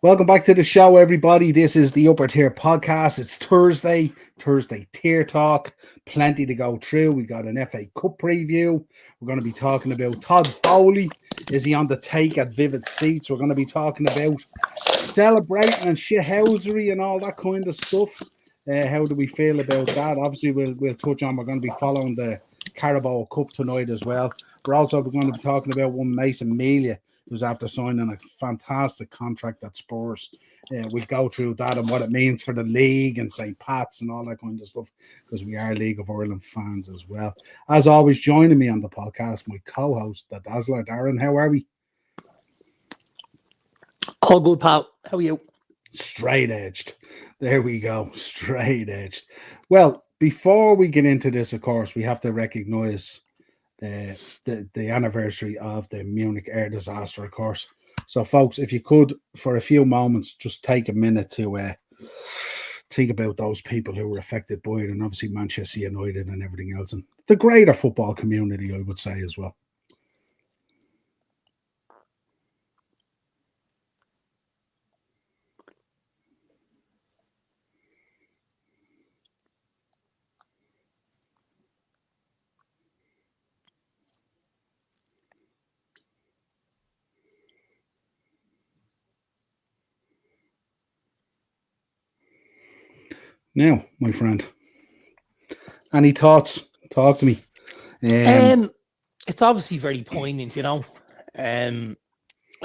Welcome back to the show, everybody. This is the Upper Tier Podcast. It's Thursday Tier Talk. Plenty to go through. We got an FA Cup preview. We're going to be talking about Todd Bowley. Is he on the take at Vivid Seats? We're going to be talking about celebrating and shithousery and all that kind of stuff. How do we feel about that? Obviously, we'll touch on. We're going to be following the Carabao Cup tonight as well. We're also going to be talking about one Mason Melia, who's after signing a fantastic contract at Spurs. We'll go through that and what it means for the league and St. Pat's and all that kind of stuff, because we are League of Ireland fans as well. As always, joining me on the podcast, my co-host, the Dazzler, Darren. How are we? All good, pal. How are you? Straight edged. There we go. Straight edged. Well, before we get into this, of course, we have to recognise the anniversary of the Munich air disaster, of course. So, folks, if you could, for a few moments, just take a minute to think about those people who were affected by it, and obviously Manchester United and everything else, and the greater football community, I would say, as well. Now, my friend, any thoughts? Talk to me. It's obviously very poignant,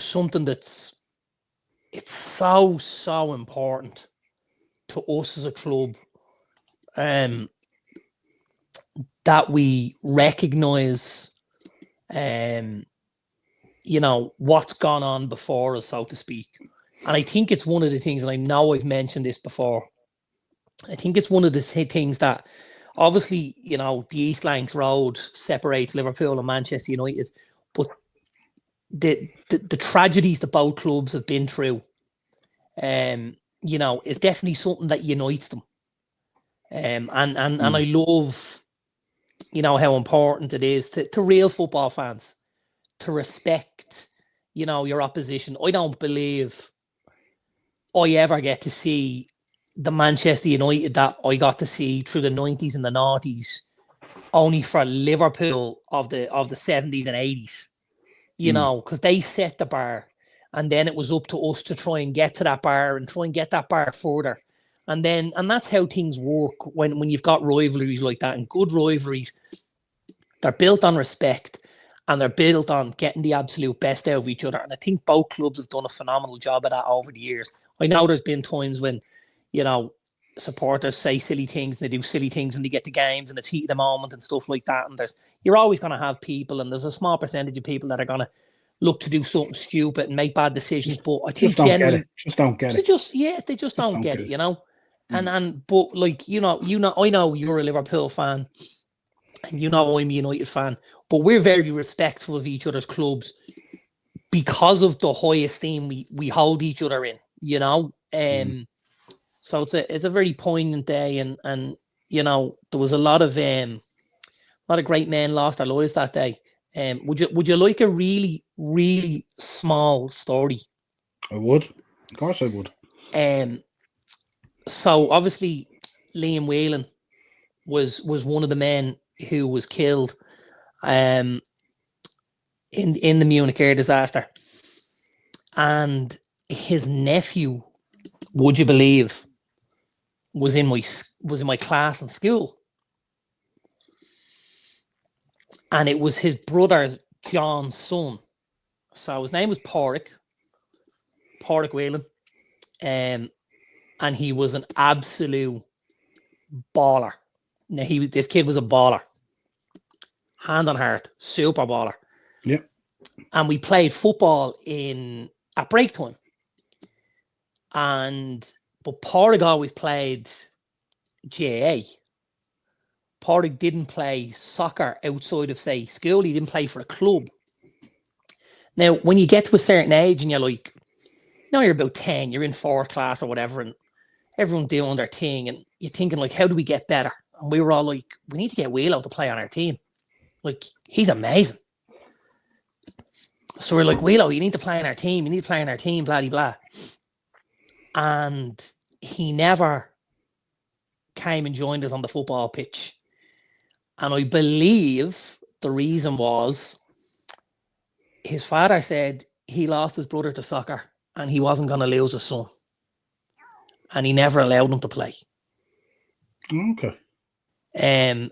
something it's so important to us as a club, that we recognise, what's gone on before us, so to speak. And I think it's one of the things, and I know I've mentioned this before, I think it's one of the things that obviously, the East Lancs Road separates Liverpool and Manchester United, but the tragedies that both clubs have been through, is definitely something that unites them. And I love, how important it is to real football fans to respect, your opposition. I don't believe I ever get to see the Manchester United that I got to see through the 90s and the 90s, only for Liverpool of the 70s and 80s, because they set the bar, and then it was up to us to try and get to that bar and try and get that bar further. And that's how things work when you've got rivalries like that. And good rivalries, they're built on respect, and they're built on getting the absolute best out of each other. And I think both clubs have done a phenomenal job of that over the years. I know there's been times when, supporters say silly things, and they do silly things when they get to games, and it's heat of the moment and stuff like that. And you're always going to have people, and there's a small percentage of people that are going to look to do something stupid and make bad decisions. But I think generally, just don't get it. They just don't get it, but like, I know you're a Liverpool fan, and I'm a United fan, but we're very respectful of each other's clubs because of the high esteem we hold each other in, So it's a very poignant day, and there was a lot of great men lost their lives that day. Would you like a really, really small story? I would. Of course I would. So obviously Liam Whelan was one of the men who was killed in the Munich air disaster, and his nephew, would you believe, was in my class in school, and it was his brother John's son. So his name was Pádraig Whelan, and he was an absolute baller. Now this kid was a baller, hand on heart, super baller. Yeah. And we played football at break time, but Pádraig always played GAA. Pádraig didn't play soccer outside of, say, school. He didn't play for a club. Now, when you get to a certain age and you're like, you're about 10, you're in fourth class or whatever, and everyone doing their thing, and you're thinking, like, how do we get better? And we were all like, we need to get Wheelo to play on our team. Like, he's amazing. So we're like, Wheelo, you need to play on our team. You need to play on our team, blah, blah, blah. And he never came and joined us on the football pitch. And I believe the reason was his father said he lost his brother to soccer and he wasn't going to lose his son. And he never allowed him to play. Okay. And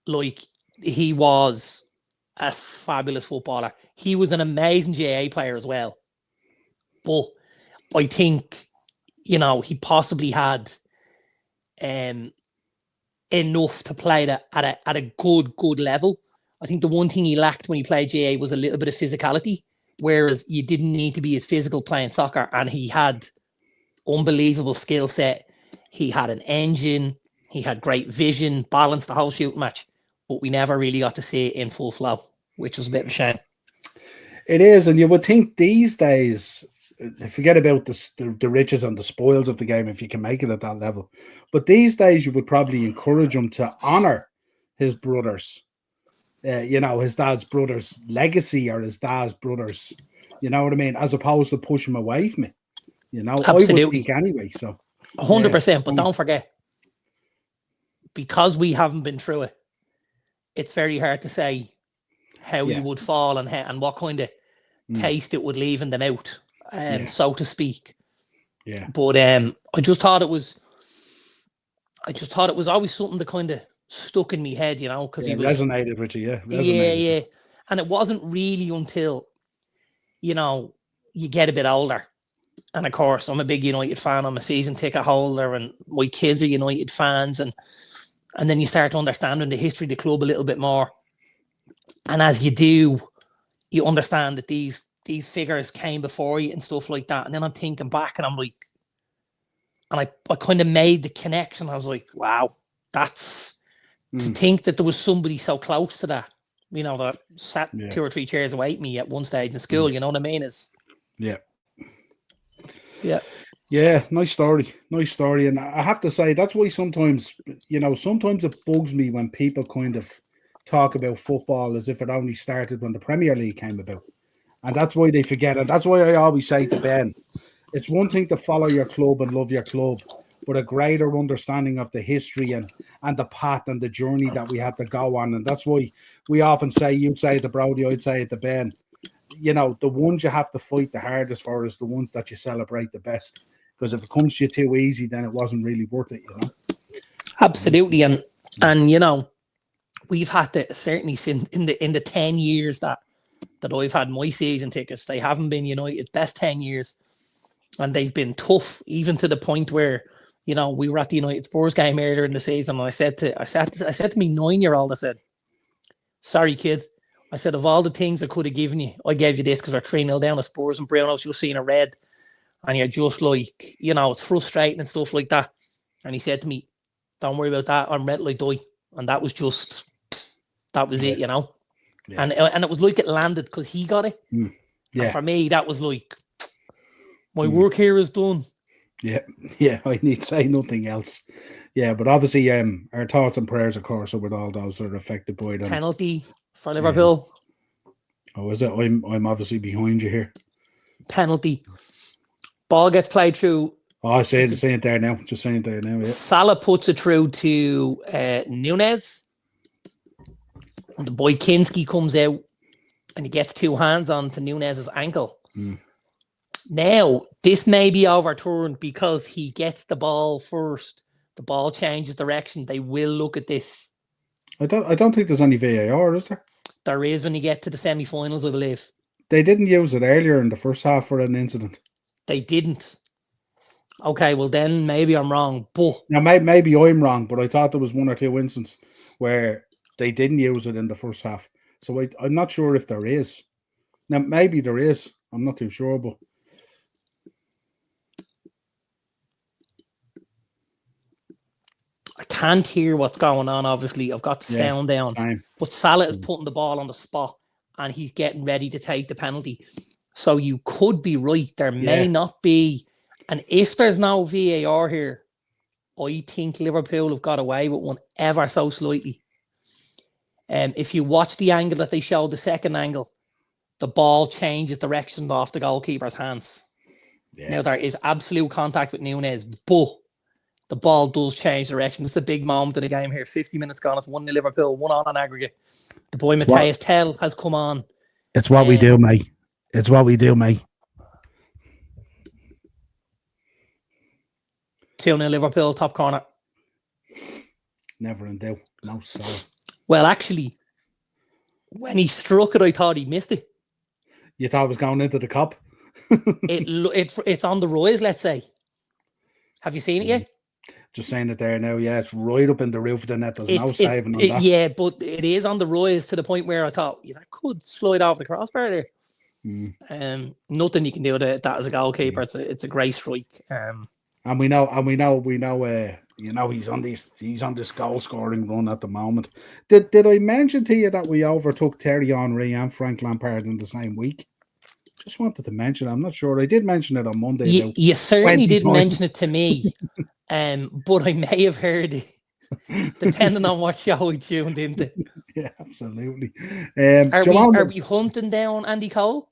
like, he was a fabulous footballer. He was an amazing GAA player as well. But I think, you know, he possibly had enough to play at a good level. I think the one thing he lacked when he played GAA was a little bit of physicality, whereas you didn't need to be as physical playing soccer, and he had unbelievable skill set. He had an engine, he had great vision, balanced the whole shooting match, but we never really got to see it in full flow, which was a bit of a shame. It is, and you would think these days, forget about the riches and the spoils of the game if you can make it at that level. But these days, you would probably encourage him to honor his brothers, you know, his dad's brothers' legacy or his dad's brothers, you know what I mean, as opposed to push him away from it. You know, Absolutely. I would think anyway. So 100%, but don't forget, because we haven't been through it, it's very hard to say how you would fall and what kind of taste it would leave in the mouth, so to speak. Yeah. But I just thought it was always something that kind of stuck in my head, you know, because he was resonated with you, yeah. And it wasn't really until, you know, you get a bit older. And of course, I'm a big United fan. I'm a season ticket holder, and my kids are United fans. And then you start understanding the history of the club a little bit more. And as you do, you understand that these figures came before you and stuff like that. And then I'm thinking back, and I'm like, and I kind of made the connection. I was like, wow, that's to think that there was somebody so close to that, you know, that sat 2 or 3 chairs away from me at one stage in school. You know what I mean? Yeah, nice story. And I have to say, that's why sometimes, you know, sometimes it bugs me when people kind of talk about football as if it only started when the Premier League came about. And that's why they forget it. That's why I always say to Ben, it's one thing to follow your club and love your club, but a greater understanding of the history and the path and the journey that we had to go on. And that's why we often say, you'd say it to Brody, I'd say it to Ben, you know, the ones you have to fight the hardest for is the ones that you celebrate the best. Because if it comes to you too easy, then it wasn't really worth it, you know. Absolutely, and you know, we've had to certainly in the 10 years that I've had my season tickets, they haven't been United best 10 years, and they've been tough, even to the point where, you know, we were at the United Spurs game earlier in the season, and I said to me 9-year-old, I said, "Sorry, kids." I said, of all the things I could have given you, I gave you this because we're 3-0 down at Spurs and Bruno's just seeing a red. And you're just like, you know, it's frustrating and stuff like that. And he said to me, don't worry about that. I'm ready to die. And that was it, you know. Yeah. And it was like it landed because he got it. Yeah. And for me, that was like, my work here is done. Yeah. I need to say nothing else. Yeah, but obviously, our thoughts and prayers, of course, are with all those that are affected by them. Penalty for Liverpool. Oh, is it? I'm obviously behind you here. Penalty. Ball gets played through. Oh, I say it there now. Just saying it there now. Yeah. Salah puts it through to Nunez. And the boy Kinski comes out and he gets 2 hands onto Nunez's ankle. Now, this may be overturned because he gets the ball first. The ball changes direction. They will look at this. I don't think there's any VAR, is there? There is when you get to the semi-finals, I believe. They didn't use it earlier in the first half for an incident. They didn't. Okay, well then maybe I'm wrong. But now maybe I'm wrong, but I thought there was 1 or 2 instances where they didn't use it in the first half. So I'm not sure if there is. Now maybe there is. I'm not too sure, but I can't hear what's going on. Obviously, I've got the sound down. Same. But Salah is putting the ball on the spot and he's getting ready to take the penalty. So you could be right. There may not be. And if there's no VAR here, I think Liverpool have got away with one ever so slightly. If you watch the angle that they showed, the second angle, the ball changes direction off the goalkeeper's hands. Yeah. Now, there is absolute contact with Núñez, but the ball does change direction. It's a big moment of the game here. 50 minutes gone. It's 1-0 Liverpool, 1-1 aggregate. The boy Matthias Tell has come on. It's what we do, mate. It's what we do, mate. 2-0 Liverpool, top corner. Never in doubt. No, sorry. Well, actually, when he struck it, I thought he missed it. You thought it was going into the cup? It's on the rise, let's say. Have you seen it yet? Just saying it there now. Yeah, it's right up in the roof of the net. There's no saving on that. Yeah, but it is on the rise to the point where I thought that could slide off the crossbar there. Nothing you can do with that as a goalkeeper. It's a great strike. And we know. He's on this goal scoring run at the moment. Did I mention to you that we overtook Thierry Henry and Frank Lampard in the same week? Just wanted to mention. I'm not sure. I did mention it on Monday. You certainly did mention it to me, but I may have heard it, depending on what show we tuned into. Yeah, absolutely. Are we hunting down Andy Cole?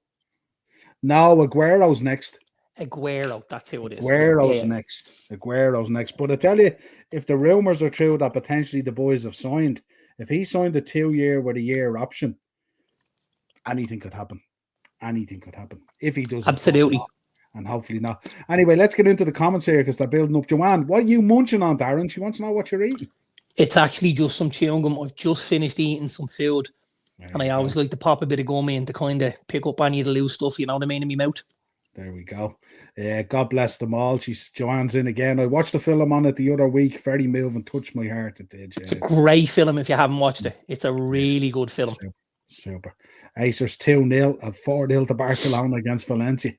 No, Aguero's next. Aguero, that's who it is. Aguero's next. But I tell you, if the rumours are true that potentially the boys have signed, if he signed a 2-year with a year option, anything could happen. Anything could happen if he does. Absolutely. And hopefully not. Anyway, let's get into the comments here because they're building up. Joanne, what are you munching on, Darren? She wants to know what you're eating. It's actually just some chewing gum. I've just finished eating some food. And I always like to pop a bit of gum in to kind of pick up any of the loose stuff, you know what I mean, in my mouth. There we go. God bless them all. Joanne's in again. I watched the film on it the other week. Very moving. Touched my heart. It did. Yeah. It's a great film if you haven't watched it. It's a really good film. Super. Acers 2-0 and 4-0 to Barcelona against Valencia.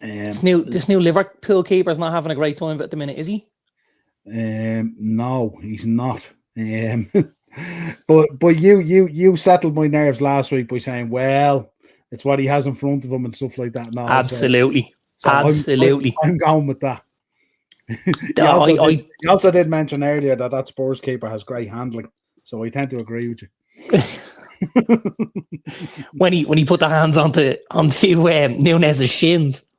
This new Liverpool keeper's not having a great time at the minute, is he? No, he's not. But you settled my nerves last week by saying, well, it's what he has in front of him and stuff like that. No, absolutely. So absolutely. I'm going with that. You also did mention earlier that Spurs keeper has great handling. So I tend to agree with you. when he put the hands onto Núñez's shins.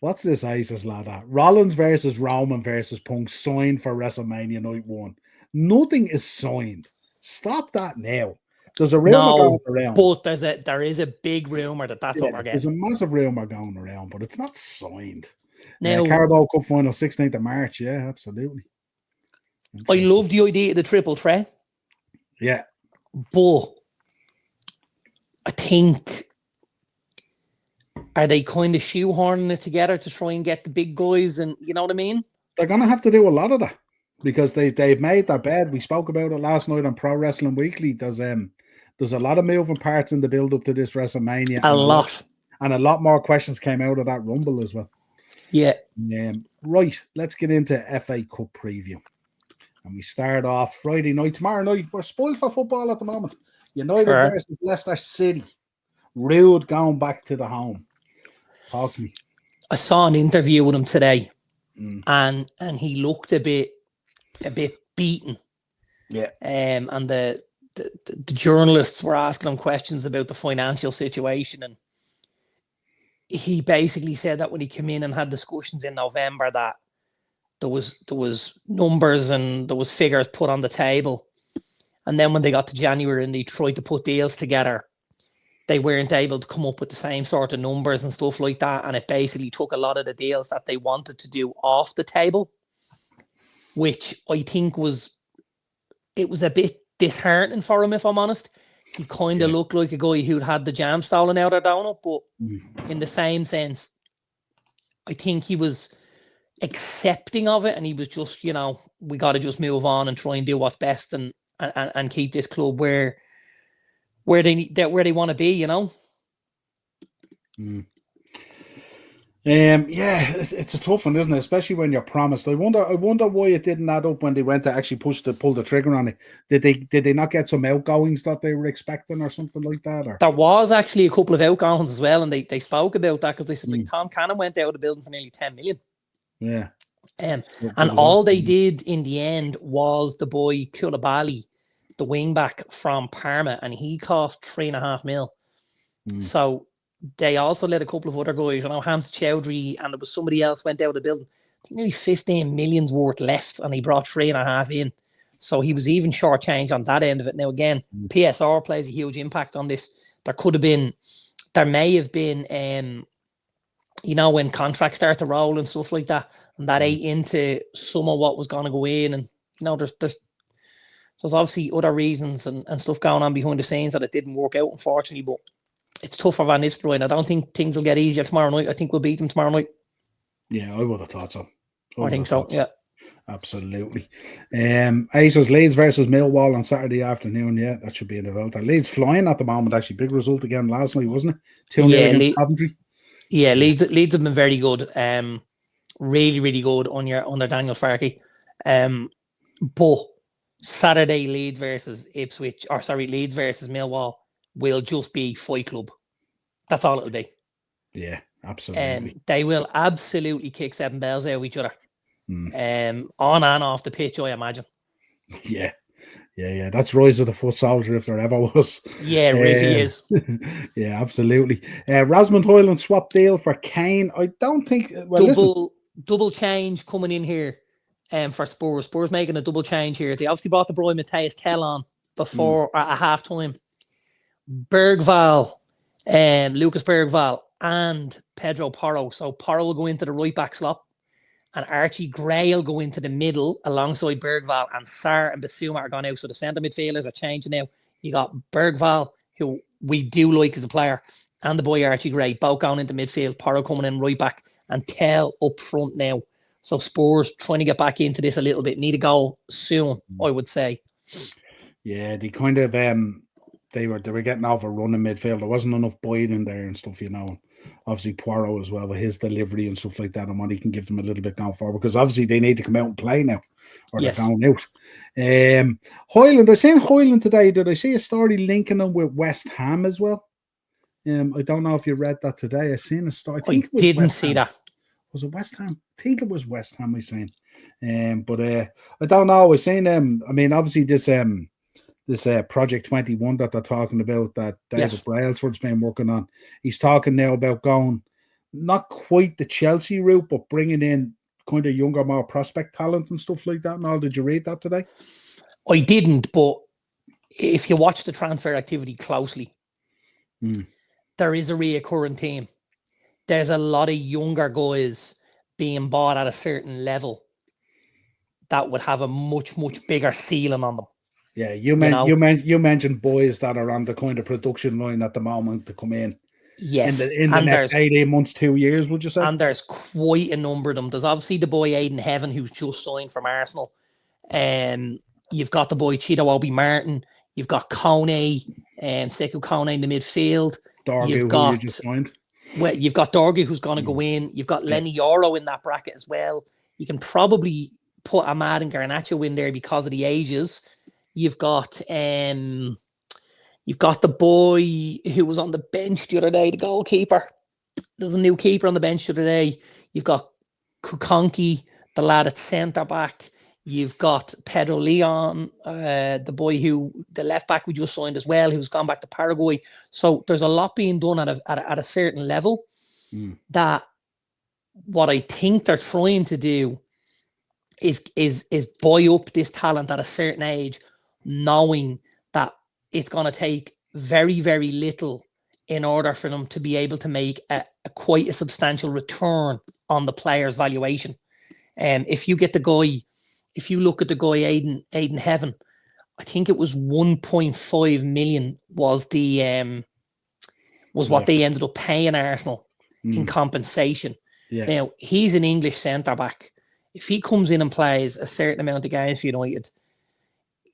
What's this ISIS lad at? Rollins versus Roman versus Punk signed for WrestleMania Night 1. Nothing is signed. Stop that now. There's a rumor going around. But there is a big rumor that's what we're getting. There's a massive rumor going around, but it's not signed. Now, Carabao Cup final 16th of March. Yeah, absolutely. I love the idea of the triple threat. Yeah. But I think, are they kind of shoehorning it together to try and get the big guys? And you know what I mean? They're going to have to do a lot of that because they've made their bed. We spoke about it last night on Pro Wrestling Weekly. There's a lot of moving parts in the build up to this WrestleMania. A lot. And a lot more questions came out of that Rumble as well. Yeah. Right. Let's get into FA Cup preview. And we start off Friday night. Tomorrow night, we're spoiled for football at the moment. United versus Leicester City. Rude going back to the home. Talk to me. I saw an interview with him today, and he looked a bit beaten. Yeah. And the journalists were asking him questions about the financial situation, and he basically said that when he came in and had discussions in November that there was numbers and there was figures put on the table, and then when they got to January and they tried to put deals together, they weren't able to come up with the same sort of numbers and stuff like that, and it basically took a lot of the deals that they wanted to do off the table, which I think was a bit disheartening for him, if I'm honest. He kind of looked like a guy who'd had the jam stolen out of donut, but in the same sense, I think he was accepting of it, and he was just, we got to just move on and try and do what's best and keep this club where they want to be, it's a tough one, isn't it? Especially when you're promised. I wonder why it didn't add up when they went to actually pull the trigger on it. Did they not get some outgoings that they were expecting or something like that? Or? There was actually a couple of outgoings as well, and they spoke about that because they said like Tom Cannon went out of the building for nearly 10 million. Yeah. And all they did in the end was the boy Koulibaly, the wing back from Parma, and he cost 3.5 mil. So they also let a couple of other guys, Hamza Chowdhury, and there was somebody else went out of the building. I think nearly 15 million's worth left, and he brought 3.5 in. So he was even short change on that end of it. Now, again, PSR plays a huge impact on this. There may have been, when contracts start to roll and stuff like that, and that ate into some of what was going to go in. And, there's obviously other reasons and stuff going on behind the scenes that it didn't work out, unfortunately. But it's tough for Van Nistelrooy, and I don't think things will get easier tomorrow night. I think we'll beat them tomorrow night. Yeah, I would have thought so. I think so, yeah. Absolutely. ASOS Leeds versus Millwall on Saturday afternoon. Yeah, that should be an event. Leeds flying at the moment, actually. Big result again last night, wasn't it? 2-0 against Coventry. Yeah, Leeds have been very good. Really, really good under Daniel Farke. But Saturday, Leeds versus Millwall will just be Fight Club. That's all it'll be. Yeah, absolutely. They will absolutely kick 7 bells out of each other. On and off the pitch, I imagine. Yeah. That's Rise of the Foot Soldier if there ever was. Yeah, it really is. Yeah, absolutely. Rasmund Højlund swap deal for Kane. I don't think double change coming in here for Spurs. Spurs making a double change here. They obviously brought the boy Matthias Tell on before at half time. Bergvall, Lucas Bergvall, and Pedro Porro. So Porro will go into the right back slot, and Archie Gray will go into the middle alongside Bergvall, and Sarr and Basuma are gone out. So the centre midfielders are changing now. You got Bergvall, who we do like as a player, and the boy Archie Gray, both going into midfield. Porro coming in right back, and Tell up front now. So Spurs trying to get back into this a little bit. Need a goal soon, I would say. Yeah, they kind of they were getting overrun in midfield. There wasn't enough Boyd in there and stuff, Obviously Poirot as well with his delivery and stuff like that, and what he can give them a little bit going forward, because obviously they need to come out and play now, or they're going out. Højlund, I seen Højlund today. Did I see a story linking him with West Ham as well? I don't know if you read that today. I seen a story. I didn't see that. Was it West Ham? I think it was West Ham. I seen, but I don't know. I seen obviously this Project 21 that they're talking about, that David Brailsford's been working on. He's talking now about going not quite the Chelsea route, but bringing in kind of younger, more prospect talent and stuff like that. Now, did you read that today? I didn't, but if you watch the transfer activity closely, there is a reoccurring theme. There's a lot of younger guys being bought at a certain level that would have a much, much bigger ceiling on them. Yeah, you mentioned boys that are on the kind of production line at the moment to come in. Yes, in the next 18 months, 2 years, would you say? And there's quite a number of them. There's obviously the boy Aidan Heaven, who's just signed from Arsenal. You've got the boy Chido Obi Martin. You've got Kone, Sekou Kone in the midfield. You've got Dorgu, who's going to go in. You've got Lenny Yoro in that bracket as well. You can probably put Ahmad and Garnacho in there because of the ages. You've got the boy who was on the bench the other day, the goalkeeper. There's a new keeper on the bench the other day. You've got Kukonki, the lad at centre back. You've got Pedro Leon, the left back we just signed as well, who's gone back to Paraguay. So there's a lot being done at a certain level. That what I think they're trying to do is buy up this talent at a certain age, knowing that it's going to take very, very little in order for them to be able to make quite a substantial return on the player's valuation. If you look at the guy Aidan Heaven, I think it was 1.5 million was what they ended up paying Arsenal in compensation. Yeah. Now, he's an English centre-back. If he comes in and plays a certain amount of games for United,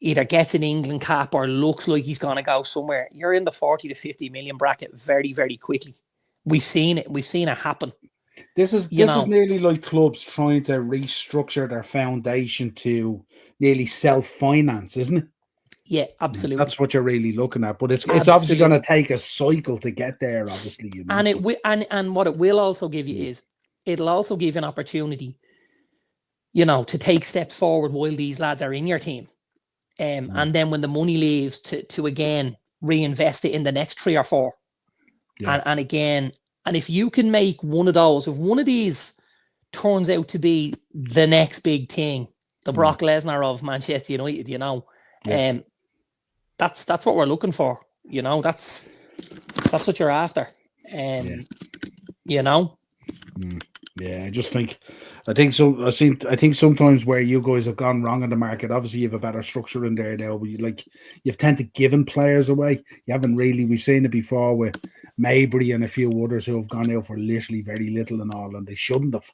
either gets an England cap or looks like he's going to go somewhere, you're in the 40 to 50 million bracket very, very quickly. We've seen it. We've seen it happen. This is nearly like clubs trying to restructure their foundation to nearly self-finance, isn't it? Yeah, absolutely. That's what you're really looking at. But it's obviously going to take a cycle to get there, obviously. And what it will also give you is, it'll also give you an opportunity, to take steps forward while these lads are in your team. And then when the money leaves to again reinvest it in the next 3 or 4. Yeah. And again, and if you can make one of those, if one of these turns out to be the next big thing, the Brock Lesnar of Manchester United, that's what we're looking for. That's what you're after. Yeah, I think sometimes where you guys have gone wrong in the market, obviously you have a better structure in there now, but you've tended to given players away. You haven't really, we've seen it before with Mabry and a few others who have gone out for literally very little and all, and they shouldn't have.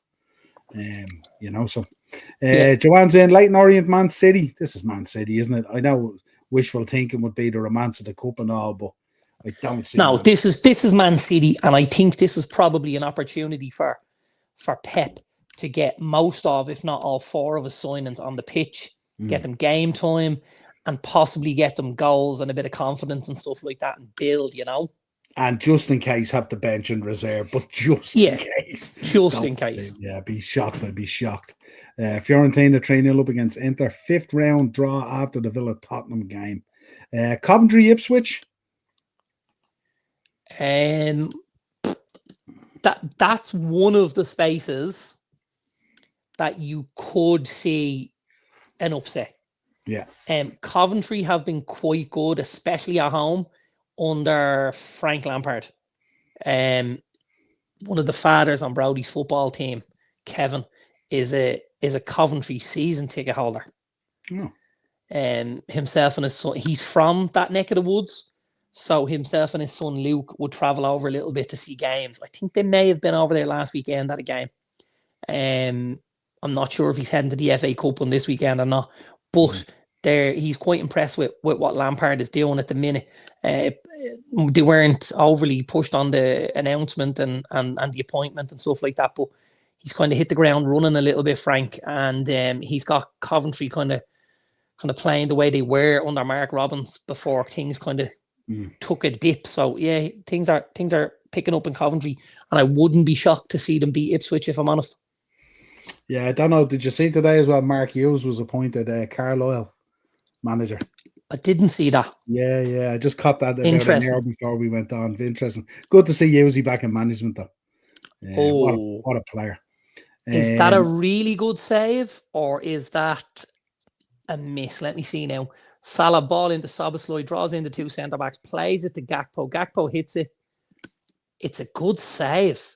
Joanne's in Leighton Orient, Man City. This is Man City, isn't it? I know wishful thinking would be the romance of the cup and all, but I don't see. No, this is Man City, and I think this is probably an opportunity for Pep to get most of, if not all, four of his signings on the pitch, get them game time, and possibly get them goals and a bit of confidence and stuff like that, and build. And just in case, have the bench in reserve, but just in case. Just in case. Yeah, I'd be shocked. Fiorentina 3-0 up against Inter. 5th round draw after the Villa Tottenham game. Coventry Ipswich. That's one of the spaces that you could see an upset. Yeah. Coventry have been quite good, especially at home, under Frank Lampard. One of the fathers on Brodie's football team, Kevin, is a Coventry season ticket holder. Oh. Himself and his son, he's from that neck of the woods, so himself and his son Luke would travel over a little bit to see games. I think they may have been over there last weekend at a game. I'm not sure if he's heading to the FA Cup on this weekend or not, but he's quite impressed with what Lampard is doing at the minute. They weren't overly pushed on the announcement and the appointment and stuff like that, but he's kind of hit the ground running a little bit, Frank, and he's got Coventry kind of playing the way they were under Mark Robbins before things kind of took a dip. So yeah, things are picking up in Coventry, and I wouldn't be shocked to see them beat Ipswich, if I'm honest. Yeah, I don't know. Did you see today as well? Mark Hughes was appointed Carlisle manager. I didn't see that. Yeah. I just caught that about an hour before we went on. Interesting. Good to see Hughesy back in management, though. What a player. Is that a really good save, or is that a miss? Let me see now. Salah ball into Szoboszlai, draws in the two centre-backs, plays it to Gakpo. Gakpo hits it. It's a good save.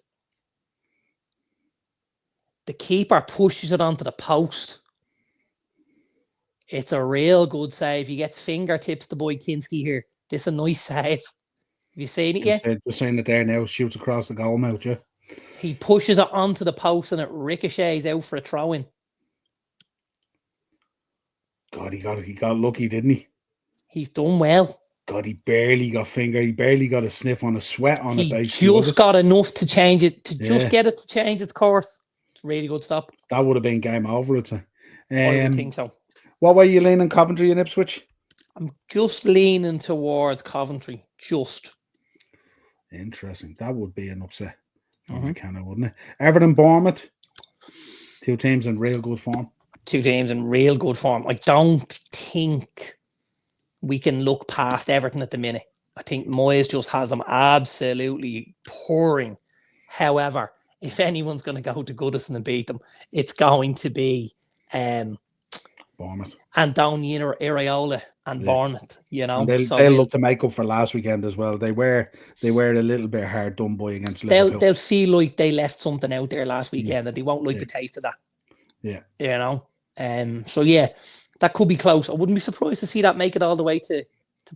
The keeper pushes it onto the post. It's a real good save. He gets fingertips to boy Kinski here. This is a nice save. Have you seen it yet? Just saying it there now. Shoots across the goal mouth, yeah. He pushes it onto the post and it ricochets out for a throw-in. God, he got lucky, didn't he? He's done well. God, he barely got finger. He barely got a sniff on a sweat on it. He just got enough to change it, just get it to change its course. It's a really good stop. That would have been game over, I'd say. I would think so. What way are you leaning, Coventry and Ipswich? I'm just leaning towards Coventry. Just. Interesting. That would be an upset. McKenna, wouldn't it? Everton, Bournemouth. Two teams in real good form. I don't think we can look past Everton at the minute. I think Moyes just has them absolutely pouring. However, if anyone's going to go to Goodison and beat them, it's going to be Bournemouth. Antonio Iraola and Bournemouth, And they'll look to make up for last weekend as well. They were a little bit hard done by against Liverpool. They'll feel like they left something out there last weekend and they won't like the taste of that. Yeah. So yeah, that could be close. I wouldn't be surprised to see that make it all the way to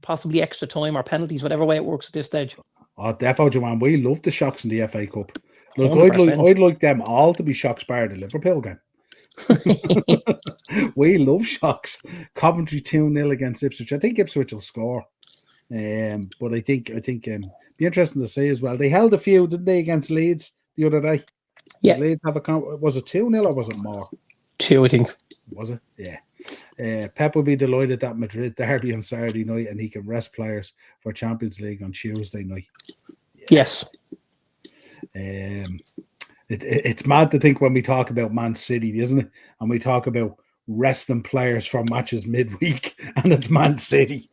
possibly extra time or penalties, whatever way it works at this stage. Oh, defo, Joanne. We love the shocks in the FA Cup. Look, I'd like them all to be shocks bar the Liverpool game. We love shocks. Coventry 2-0 against Ipswich. I think Ipswich will score. But I think be interesting to see as well. They held a few, didn't they, against Leeds the other day? Yeah. Did Leeds have was it 2-0 or was it more? 2, I think. Was it? Yeah. Pep will be delighted that Madrid derby on Saturday night and he can rest players for Champions League on Tuesday night. Yeah. Yes. It's mad to think when we talk about Man City, isn't it? And we talk about resting players for matches midweek, and it's Man City.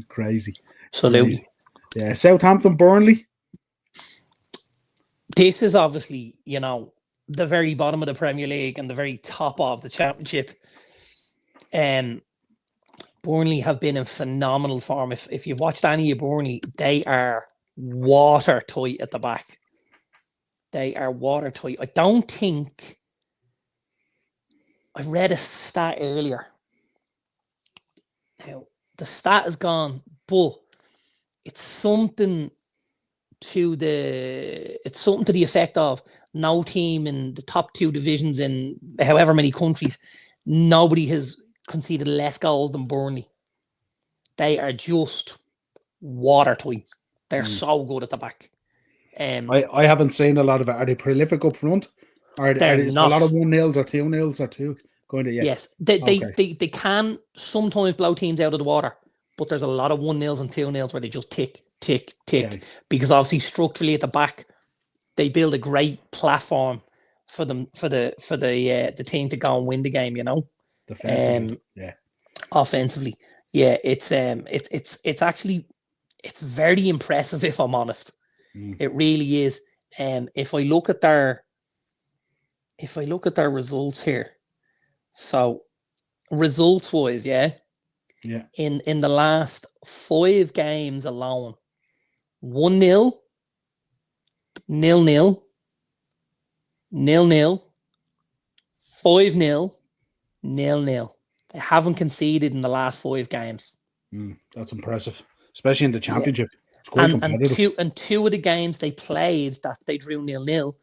Crazy. Absolutely. Yeah, Southampton, Burnley. This is obviously, the very bottom of the Premier League and the very top of the Championship. Burnley have been in phenomenal form. If you've watched any of Burnley, they are watertight at the back. They are watertight. I don't think... I read a stat earlier. Now, the stat is gone, but it's something to the effect of no team in the top two divisions in however many countries, nobody has conceded less goals than Burnley. They are just watertight. They're so good at the back. I haven't seen a lot of it. Are they prolific up front? They're is not. A lot of 1-0s or 2-0s or two going to, yeah. Yes, they can sometimes blow teams out of the water, but there's a lot of 1-0s and 2-0s where they just tick, Okay. because obviously structurally at the back, they build a great platform for them for the team to go and win the game. Defensively, yeah. Offensively, yeah. It's actually very impressive, if I'm honest. It really is. If I look at their results here, so results wise, yeah. In the last 5 games alone, 1-0, 0-0, 0-0, 5-0, 0-0. They haven't conceded in the last 5 games. That's impressive, especially in the Championship. It's quite competitive. And two of the games they played that they drew 0-0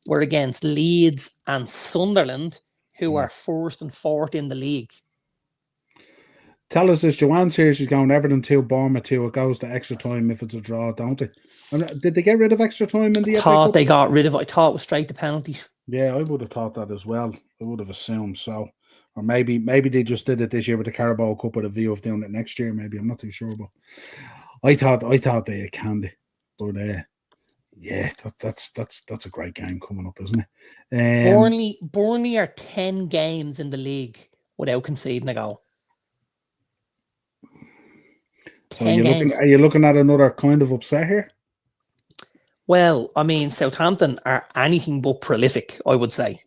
were against Leeds and Sunderland, who are first and fourth in the league. Tell us this, Joanne's here, she's going Everton 2, Bournemouth 2. It goes to extra time if it's a draw, don't they? Did they get rid of extra time in the FA Cup? They got rid of it. I thought it was straight to penalties. Yeah, I would have thought that as well. I would have assumed so. Or maybe they just did it this year with the Carabao Cup with a view of doing it next year. Maybe, I'm not too sure, but I thought they had candy. But yeah, that's a great game coming up, isn't it? Burnley are 10 games in the league without conceding a goal. So are you looking at another kind of upset here? Well, I mean, Southampton are anything but prolific, I would say.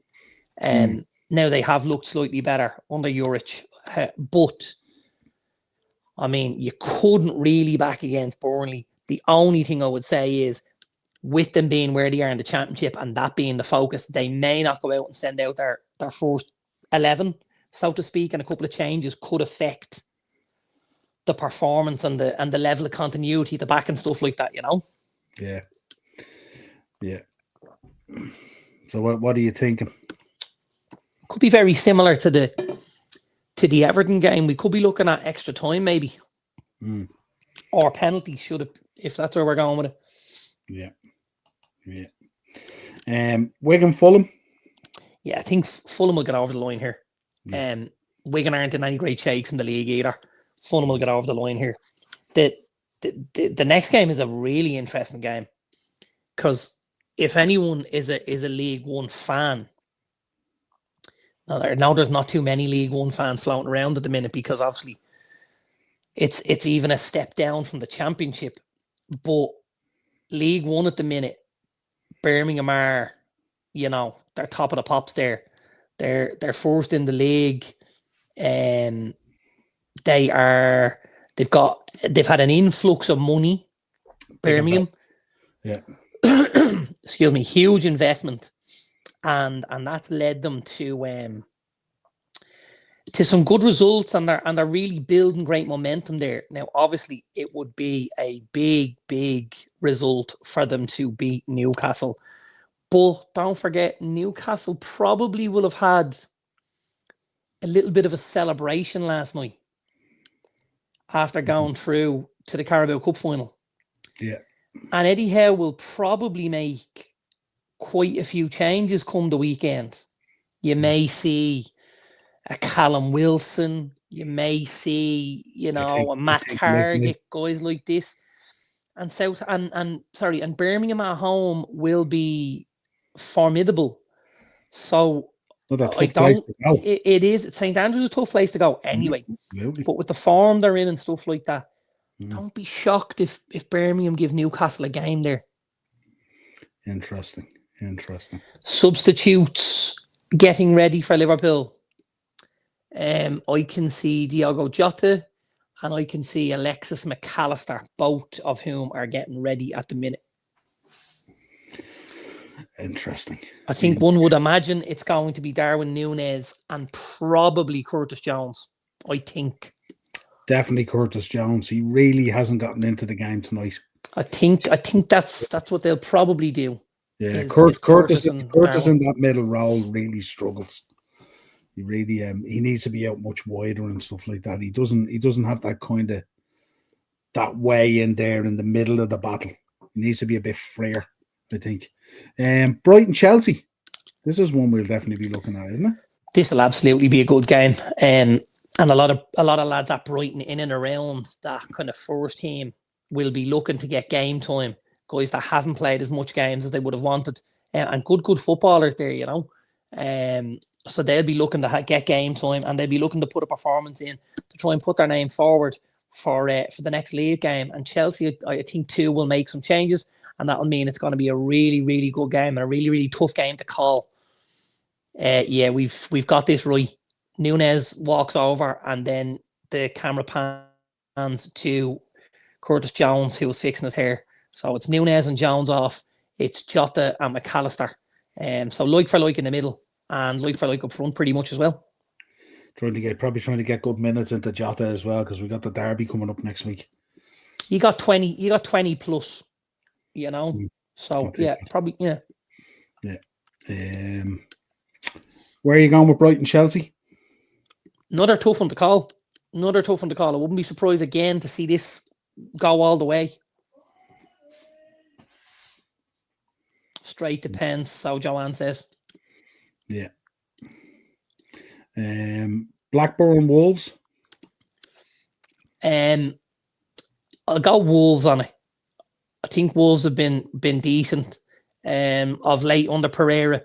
Now they have looked slightly better under Juric, but I mean, you couldn't really back against Burnley. The only thing I would say is, with them being where they are in the Championship and that being the focus, they may not go out and send out their first 11, so to speak, and a couple of changes could affect the performance and the level of continuity, the back and stuff like that, Yeah. So what are you thinking? Could be very similar to the Everton game. We could be looking at extra time, maybe, or penalties. If that's where we're going with it. Yeah. Wigan, Fulham. Yeah, I think Fulham will get over the line here. Wigan aren't in any great shakes in the league either. Fulham will get over the line here. The next game is a really interesting game, because if anyone is a League One fan, now there's not too many League One fans floating around at the minute, because obviously it's even a step down from the Championship. But League One at the minute, Birmingham are, they're top of the pops there. They're first in the league, and they've had an influx of money. Birmingham, excuse me, huge investment, and that's led them to some good results, and they're really building great momentum there. Now, obviously, it would be a big result for them to beat Newcastle, but don't forget, Newcastle probably will have had a little bit of a celebration last night after going through to the Carabao Cup final. Yeah. And Eddie Howe will probably make quite a few changes come the weekend. You may see a Callum Wilson. You may see, a Matt Target, guys like this. And Birmingham at home will be formidable. So I don't. It is. St Andrews is a tough place to go anyway. Absolutely. But with the form they're in and stuff like that, Don't be shocked if Birmingham give Newcastle a game there. Interesting. Substitutes getting ready for Liverpool. I can see Diogo Jota and I can see Alexis McAllister, both of whom are getting ready at the minute. Interesting. I think one would imagine it's going to be Darwin Núñez and probably Curtis Jones. I think. Definitely Curtis Jones. He really hasn't gotten into the game tonight. I think that's what they'll probably do. Yeah, Curtis in that middle role really struggles. He really he needs to be out much wider and stuff like that. He doesn't have that kind of that way in there in the middle of the battle. He needs to be a bit freer, I think. Brighton Chelsea. This is one we'll definitely be looking at, isn't it? This will absolutely be a good game. And a lot of lads at Brighton in and around that kind of first team will be looking to get game time. Guys that haven't played as much games as they would have wanted, and good footballers there, you know. So they'll be looking to get game time, and they'll be looking to put a performance in to try and put their name forward for the next league game. And Chelsea, I think, too, will make some changes, and that will mean it's going to be a really, really good game and a really, really tough game to call. Yeah, we've got this right. Núñez walks over, and then the camera pans to Curtis Jones, who was fixing his hair. So it's Núñez and Jones off. It's Jota and McAllister. So like for like in the middle, and like for like up front pretty much as well. Probably trying to get good minutes into Jota as well, because we got the derby coming up next week. You got 20 plus, you know. So okay. Yeah, probably yeah. Yeah. Where are you going with Brighton Chelsea? Another tough one to call. I wouldn't be surprised again to see this go all the way. Straight to pens, so Joanne says. Yeah. Blackburn Wolves. I'll go Wolves on it. I think Wolves have been decent of late under Pereira.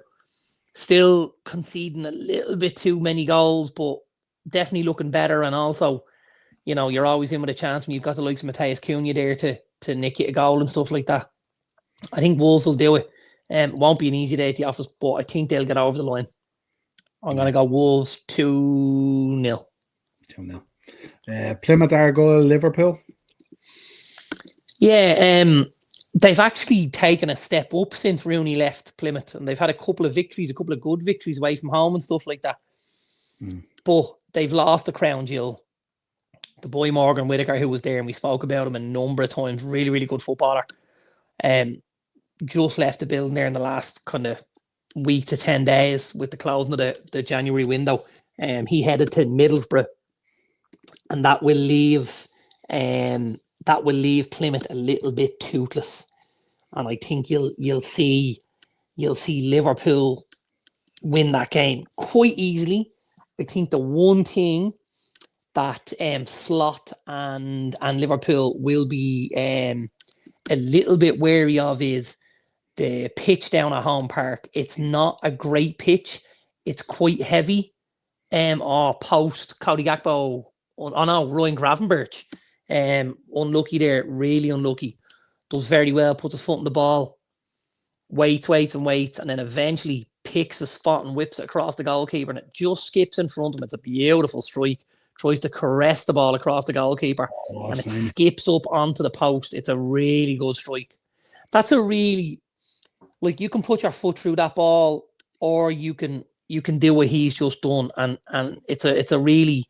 Still conceding a little bit too many goals, but definitely looking better. And also, you know, you're always in with a chance when you've got the likes of Matthias Cunha there to nick you a goal and stuff like that. I think Wolves will do it. Won't be an easy day at the office, but I think they'll get over the line. I'm going to go Wolves 2-0. 2-0. Plymouth Argyle Liverpool. Yeah, they've actually taken a step up since Rooney left Plymouth, and they've had a couple of good victories away from home and stuff like that. But they've lost the crown jewel. The boy Morgan Whittaker, who was there, and we spoke about him a number of times, really, really good footballer. Just left the building there in the last kind of week to 10 days with the closing of the January window. He headed to Middlesbrough, and that will leave Plymouth a little bit toothless. And I think you'll see Liverpool win that game quite easily. I think the one thing that Slot and Liverpool will be a little bit wary of is the pitch down at Home Park. It's not a great pitch. It's quite heavy. Post Cody Gakpo. Ryan Gravenberch. Unlucky there. Really unlucky. Does very well. Puts his foot on the ball. Waits, and then eventually picks a spot and whips it across the goalkeeper, and it just skips in front of him. It's a beautiful strike. Tries to caress the ball across the goalkeeper, and it skips up onto the post. It's a really good strike. That's a really, like, you can put your foot through that ball, or you can do what he's just done, and it's a really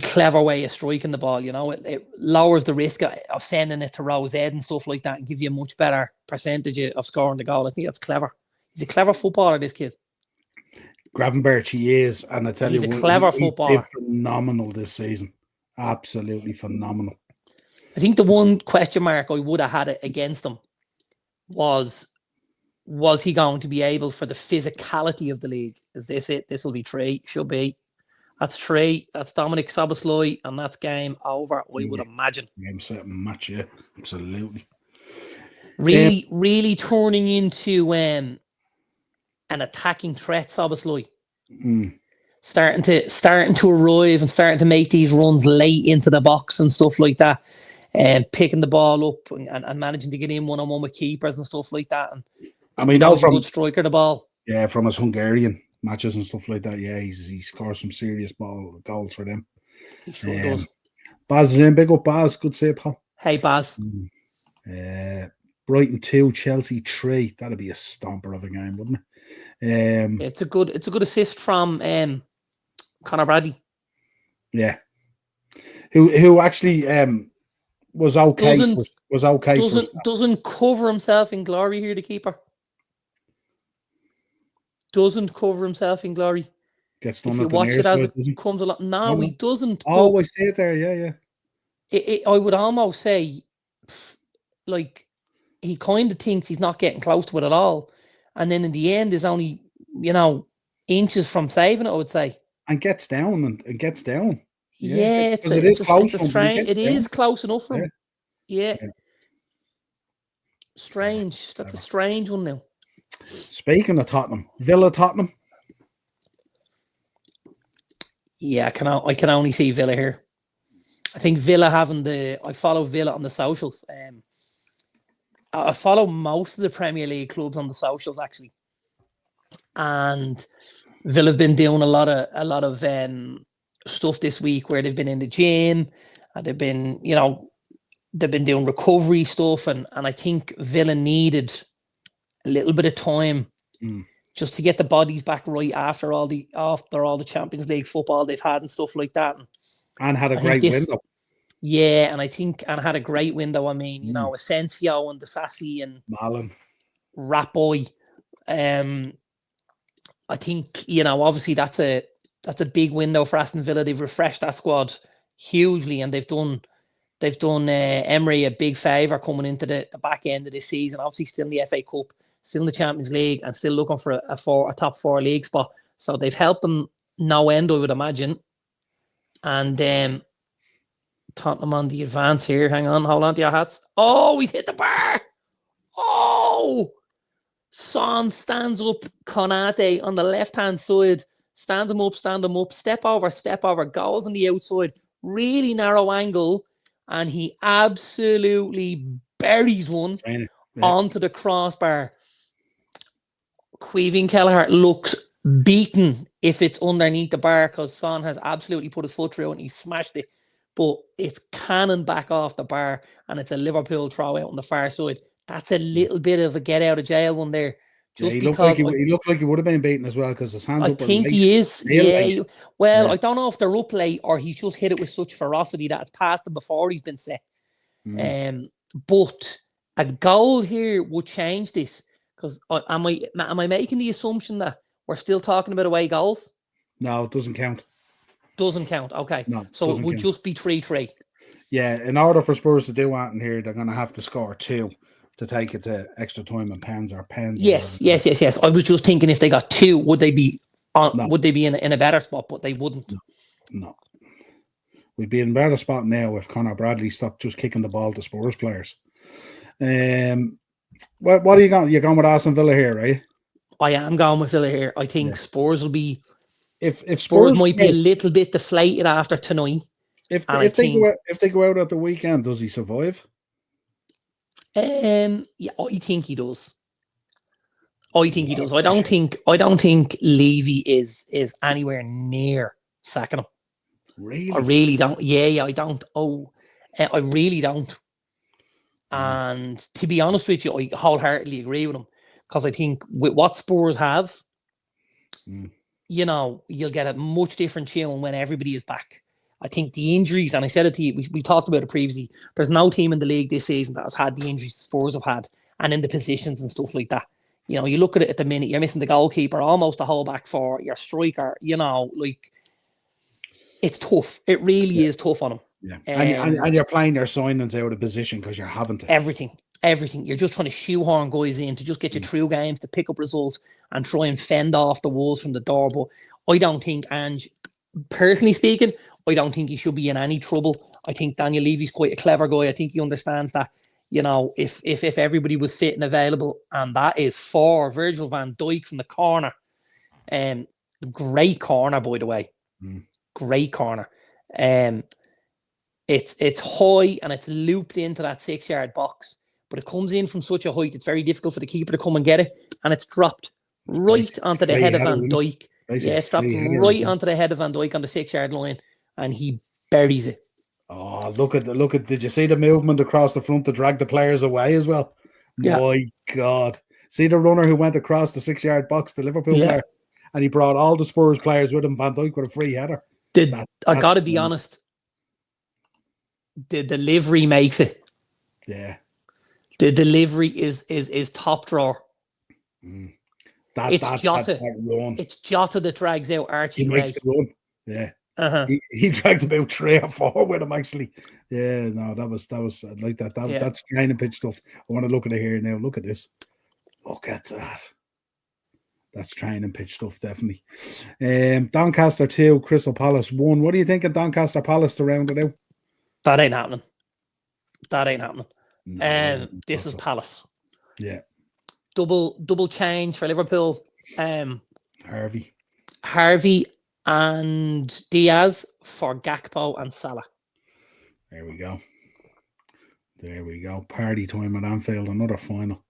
clever way of striking the ball. You know, it lowers the risk of sending it to Rose Ed and stuff like that, and gives you a much better percentage of scoring the goal. I think that's clever. He's a clever footballer, this kid. Gravenberch, he is, and I tell he's you, a clever footballer. He's phenomenal this season. Absolutely phenomenal. I think the one question mark I would have had against him was he going to be able, for the physicality of the league? Is this it? This will be 3. Should be. That's 3. That's Dominic Szoboszlai, and that's game over, I would imagine. Game, set, and match, yeah. Absolutely. Really turning into an attacking threat, Szoboszlai. starting to arrive and starting to make these runs late into the box and stuff like that, and picking the ball up and managing to get in one-on-one with keepers and stuff like that. And I mean, he's a good striker of the ball. Yeah, from his Hungarian matches and stuff like that. Yeah, he scores some serious goals for them. He sure does. Baz is in. Big up, Baz. Good save, Paul. Hey, Baz. Brighton 2, Chelsea 3. That'd be a stomper of a game, wouldn't it? It's a good assist from Conor Bradley. Yeah. Who actually was okay. Doesn't cover himself in glory here, the keeper. Doesn't cover himself in glory. Gets done if you watch it as it comes along. No, he doesn't. Always stay there, yeah. I would almost say, like, he kind of thinks he's not getting close to it at all. And then in the end is only, inches from saving it, I would say. And gets down and gets down. Yeah, it's a strange. It is close enough for him. Yeah. Strange. That's a strange one now. Speaking of Tottenham, Villa Tottenham. Yeah, I can only see Villa here. I think Villa I follow Villa on the socials. I follow most of the Premier League clubs on the socials actually, and Villa have been doing a lot of stuff this week where they've been in the gym, and they've been doing recovery stuff, and I think Villa needed a little bit of time just to get the bodies back right after all the Champions League football they've had and stuff like that. And had a great window. Yeah, and had a great window. I mean, Asensio and Disasi and Malin. Ratboy. I think, obviously that's a big window for Aston Villa. They've refreshed that squad hugely, and they've done Emery a big favour coming into the back end of this season. Obviously still in the FA Cup, still in the Champions League, and still looking for a top 4 league spot. So they've helped them no end, I would imagine. And Tottenham on the advance here. Hang on, hold on to your hats. Oh, he's hit the bar. Oh, Son stands up. Konate on the left-hand side. Stand him up. Step over. Goes on the outside. Really narrow angle. And he absolutely buries one onto the crossbar. Queeving Kelleher looks beaten if it's underneath the bar, because Son has absolutely put his foot through and he smashed it. But it's cannon back off the bar, and it's a Liverpool throw out on the far side. That's a little bit of a get out of jail one there. He looked like he would have been beaten as well, because his hands. I think he is. Yeah. Well, I don't know if they're up late or he's just hit it with such ferocity that it's past him before he's been set. But a goal here would change this, because am I making the assumption that we're still talking about away goals? No, it doesn't count. Doesn't count. Okay. No, so it would just be 3-3. Yeah, in order for Spurs to do anything here, they're going to have to score 2 to take it to extra time and pens. Yes. I was just thinking if they got 2, would they be in a better spot? But they wouldn't. No. We'd be in a better spot now if Conor Bradley stopped just kicking the ball to Spurs players. What are you going? You're going with Aston Villa here, right? I am going with Villa here. I think Spurs will be. If Spurs might be a little bit deflated after tonight. If they go out at the weekend, does he survive? Yeah, I think he does. I don't think Levy is anywhere near sacking him. Really? I really don't. Yeah, I don't. I really don't. And to be honest with you, I wholeheartedly agree with him, because I think with what Spurs have, you'll get a much different tune when everybody is back. I think the injuries, and I said it to you, we talked about it previously, there's no team in the league this season that has had the injuries Spurs have had, and in the positions and stuff like that. You look at it at the minute, you're missing the goalkeeper, almost a whole back four, your striker, it's tough. It really is tough on them. Yeah. And you're playing your signings out of position because you're having to. Everything. You're just trying to shoehorn guys in to just get you through games, to pick up results and try and fend off the wolves from the door. But I don't think, Ange, personally speaking, I don't think he should be in any trouble. I think Daniel Levy's quite a clever guy. I think he understands that, if everybody was fit and available, and that is for Virgil van Dijk from the corner, Great corner, by the way. Great corner. It's high and it's looped into that 6-yard box, but it comes in from such a height, it's very difficult for the keeper to come and get it, and it's dropped right onto the head of Van Dijk. Yeah, it's dropped right onto the head of Van Dijk on the 6-yard line, and he buries it. Oh, look at did you see the movement across the front to drag the players away as well? Yeah. My God. See the runner who went across the 6-yard box, the Liverpool player, and he brought all the Spurs players with him. Van Dijk with a free header. I got to be honest, the delivery makes it. Yeah. The delivery is top drawer. It's Jota. It's Jota that drags out Archie Gray. He makes the run. Yeah. He dragged about 3 or 4 with him, actually. Yeah, no, that was like that. That's training pitch stuff. I want to look at it here now. Look at this. Look at that. That's training pitch stuff, definitely. Doncaster 2, Crystal Palace 1. What do you think of Doncaster Palace to round it out? That ain't happening. No, this is Palace. Yeah. Double change for Liverpool. Harvey and Diaz for Gakpo and Salah. There we go. Party time at Anfield, another final.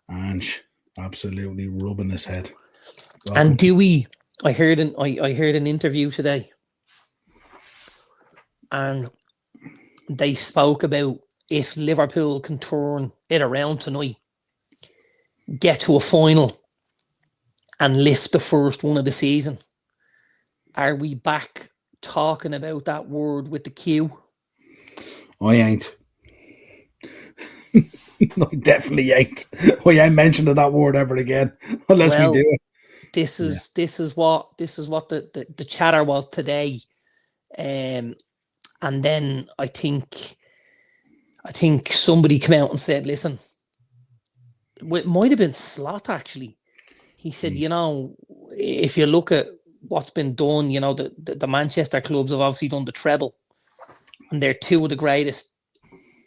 And absolutely rubbing his head. Welcome. And I heard an interview today, and they spoke about if Liverpool can turn it around tonight, get to a final, and lift the first one of the season. Are we back talking about that word with the Q? I ain't. No, definitely ain't. We ain't mentioning that word ever again unless we do it. This is what the chatter was today, and then I think somebody came out and said, "Listen, it might have been Slot actually." He said, if you look at what's been done, the Manchester clubs have obviously done the treble, and they're two of the greatest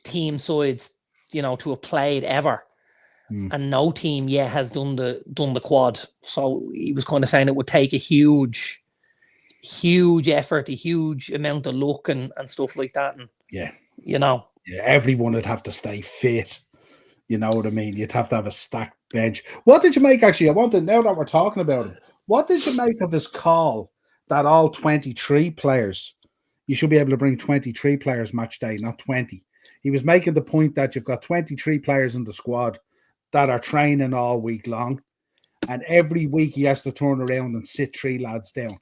team sides, to have played ever. And no team yet has done the quad. So he was kind of saying it would take a huge effort, a huge amount of luck and stuff like that. And everyone would have to stay fit. You know what I mean? You'd have to have a stacked bench. What did you make, actually? Now that we're talking about him, what did you make of his call that all 23 players, you should be able to bring 23 players match day, not 20? He was making the point that you've got 23 players in the squad that are training all week long, and every week he has to turn around and sit 3 lads down.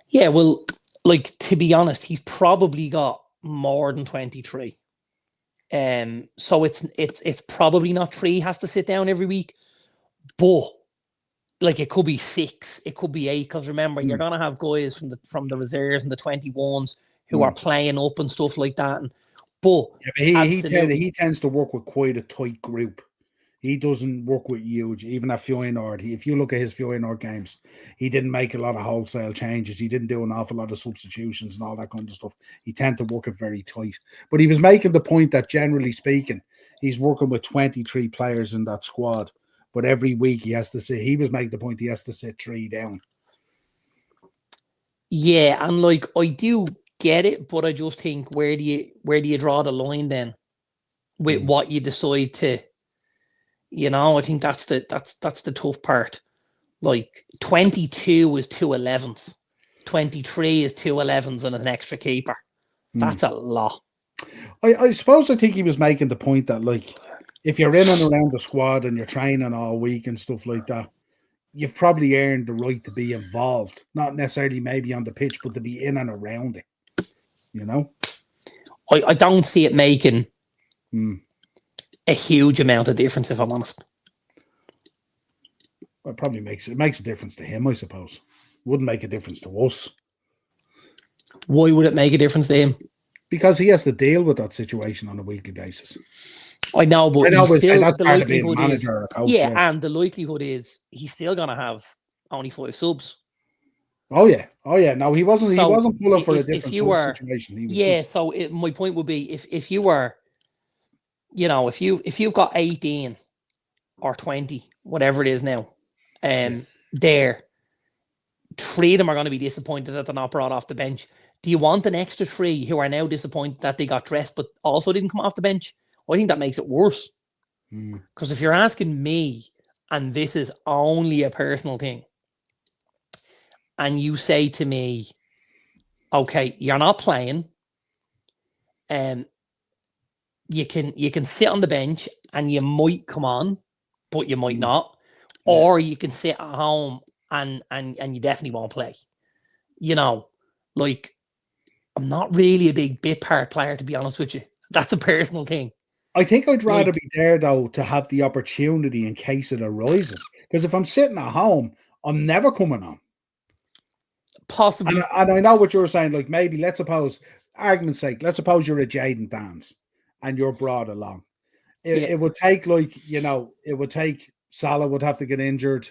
Yeah, well, to be honest, he's probably got more than 23. So it's probably not 3 has to sit down every week, but it could be 6, it could be 8, because remember, you're gonna have guys from the reserves and the 21s who are playing up and stuff like that. But he tends to work with quite a tight group. He doesn't work with huge, even at Feyenoord. If you look at his Feyenoord games, he didn't make a lot of wholesale changes. He didn't do an awful lot of substitutions and all that kind of stuff. He tended to work it very tight. But he was making the point that, generally speaking, he's working with 23 players in that squad. But every week he was making the point he has to sit 3 down. Yeah, and I do get it, but I just think where do you draw the line then with what you decide to? I think that's the tough part. 22 is 2 11s, 23 is 2 11s and an extra keeper. That's a lot. I suppose I think he was making the point that if you're in and around the squad and you're training all week and stuff like that, you've probably earned the right to be involved. Not necessarily maybe on the pitch, but to be in and around it. I don't see it making a huge amount of difference, if I'm honest. Well, it probably makes a difference to him, I suppose. Wouldn't make a difference to us. Why would it make a difference to him? Because he has to deal with that situation on a weekly basis. I know, but the likelihood is, coach, and the likelihood is he's still gonna have only 5 subs. Oh yeah. No, he wasn't. He wasn't pulling for a different situation. He was So my point would be if you were, if you've got 18 or 20, whatever it is now, there, 3 of them are going to be disappointed that they're not brought off the bench. Do you want an extra 3 who are now disappointed that they got dressed but also didn't come off the bench? I think that makes it worse. Because if you're asking me, and this is only a personal thing, and you say to me, okay, you're not playing, you can sit on the bench and you might come on, but you might not, or you can sit at home and you definitely won't play. You know, like, I'm not really a big bit part player, to be honest with you. That's a personal thing. I think I'd rather be there, though, to have the opportunity in case it arises. Because if I'm sitting at home, I'm never coming on. Possibly. And I know what you're saying. Like, maybe, let's suppose, argument's sake, let's suppose you're a Jaden Dance and you're brought along. It would take, like, you know, it would take Salah would have to get injured.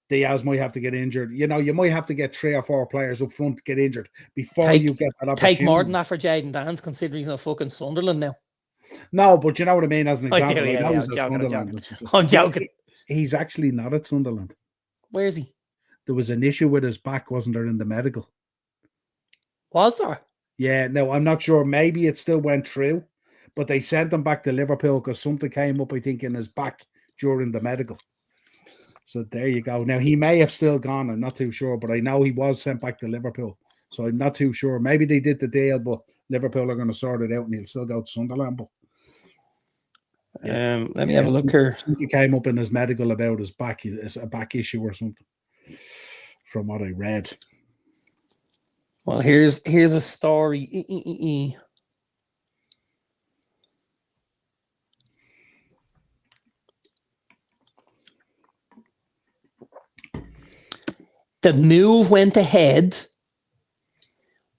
Diaz might have to get injured. You know, you might have to get 3 or 4 players up front to get injured before you get that opportunity. Take more than that for Jaden Dance, considering he's on fucking Sunderland now. No, but you know what I mean, as an example. I'm joking. He's actually not at Sunderland. Where is he? There was an issue with his back, wasn't there, in the medical? Was there? Yeah, no, I'm not sure. Maybe it still went through, but they sent him back to Liverpool because something came up, I think, in his back during the medical. So there you go. Now, he may have still gone. I'm not too sure, but I know he was sent back to Liverpool. So I'm not too sure. Maybe they did the deal, but Liverpool are going to sort it out and he'll still go to Sunderland. But let me have a look here. Something came up in his medical about his back, a back issue or something, from what I read. Well, here's a story. The move went ahead,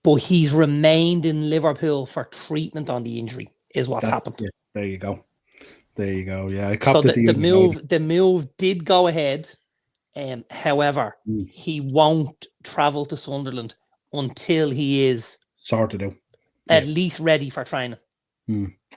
but he's remained in Liverpool for treatment on the injury, is what's happened. Yeah, there you go. There you go. Yeah, so the move did go ahead. However, he won't travel to Sunderland until he is sorted out, at least ready for training.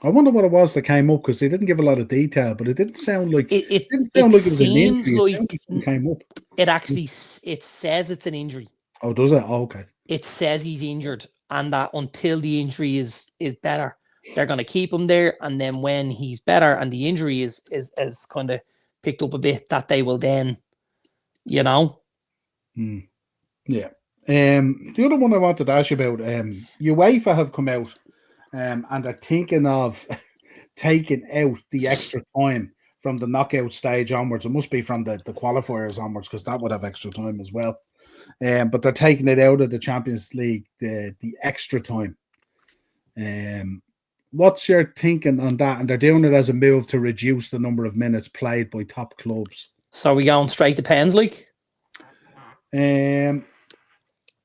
I wonder what it was that came up, because they didn't give a lot of detail, but it didn't sound like it was an injury. It came up. It actually it says it's an injury. Oh, does it? Oh, okay. It says he's injured, and that until the injury is better, they're going to keep him there. And then when he's better and the injury is kind of picked up a bit, that they will then, you know. Yeah. The other one I wanted to ask you about, UEFA have come out and are thinking of taking out the extra time from the knockout stage onwards. It must be from the qualifiers onwards, because that would have extra time as well. But they're taking it out of the Champions League, the extra time. What's your thinking on that? And they're doing it as a move to reduce the number of minutes played by top clubs. So are we going straight to pens, like?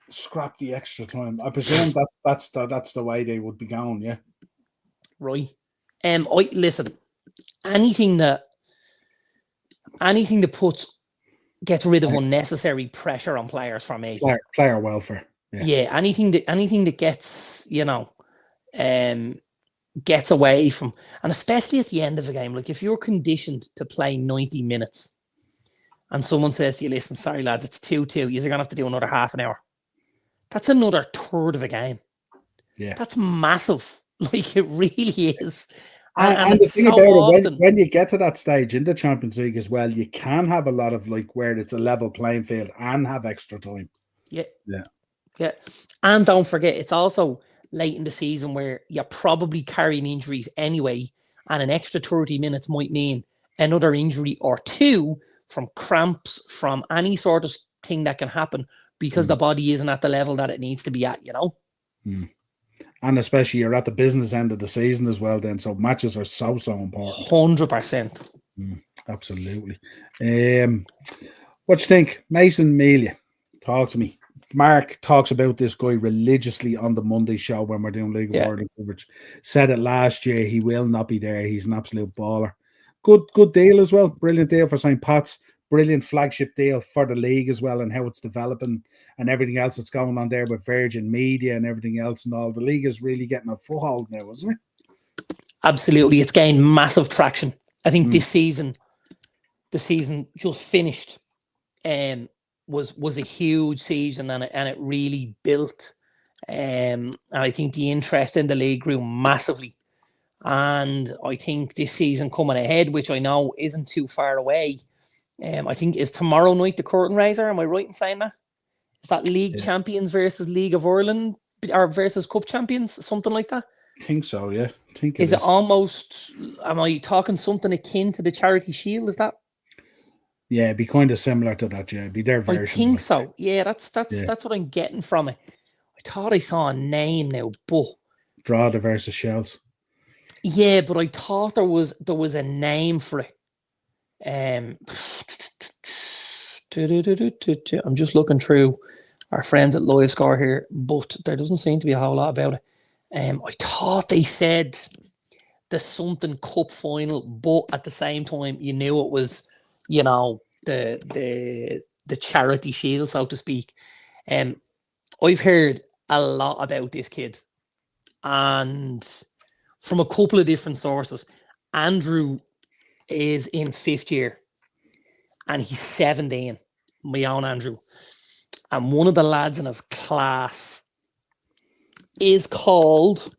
Scrap the extra time. I presume that's the way they would be going, yeah. Right. Listen, anything that gets rid of unnecessary pressure on players for me. Player welfare. Yeah, anything that gets, you know, gets away from, and especially at the end of a game, like if you're conditioned to play 90 minutes and someone says to you, listen, sorry lads, it's 2-2, you're gonna have to do another half an hour. That's another third of a game. Yeah. That's massive. Like, it really is. And the thing about it, when you get to that stage in the Champions League as well, you can have a lot of, like, where it's a level playing field and have extra time. Yeah. And don't forget, it's also late in the season where you're probably carrying injuries anyway, and an extra 30 minutes might mean another injury or 2 from cramps, from any sort of thing that can happen, because the body isn't at the level that it needs to be at, you know? And especially you're at the business end of the season as well then, so matches are so important. 100%. Absolutely. What do you think? Mason Melia, talk to me. Mark talks about this guy religiously on the Monday show when we're doing League of Ireland coverage. Said it last year, he will not be there. He's an absolute baller. Good deal as well. Brilliant deal for St. Pat's. Brilliant flagship deal for the league as well, and how it's developing and everything else that's going on there with Virgin Media and everything else and all. The league is really getting a foothold now, isn't it? Absolutely. It's gained massive traction. I think this season, the season just finished. was a huge season, and it really built. And I think the interest in the league grew massively. And I think this season coming ahead, which I know isn't too far away, I think is tomorrow night the curtain raiser. Am I right in saying that? Is that League Champions versus League of Ireland or versus Cup Champions, something like that? I think so, yeah. I think is it almost, am I talking something akin to the Charity Shield? Is that? Yeah, it'd be kind of similar to that, yeah. It'd be their version. I think so. Yeah, that's what I'm getting from it. I thought I saw a name now, but Drogheda versus Shells. Yeah, but I thought there was a name for it. I'm just looking through our friends at Live Score here, but there doesn't seem to be a whole lot about it. I thought they said the something cup final, but at the same time, you knew it was, the Charity Shield, so to speak. I've heard a lot about this kid, and from a couple of different sources. Andrew is in 5th year, and he's 17. My own Andrew, and one of the lads in his class is called.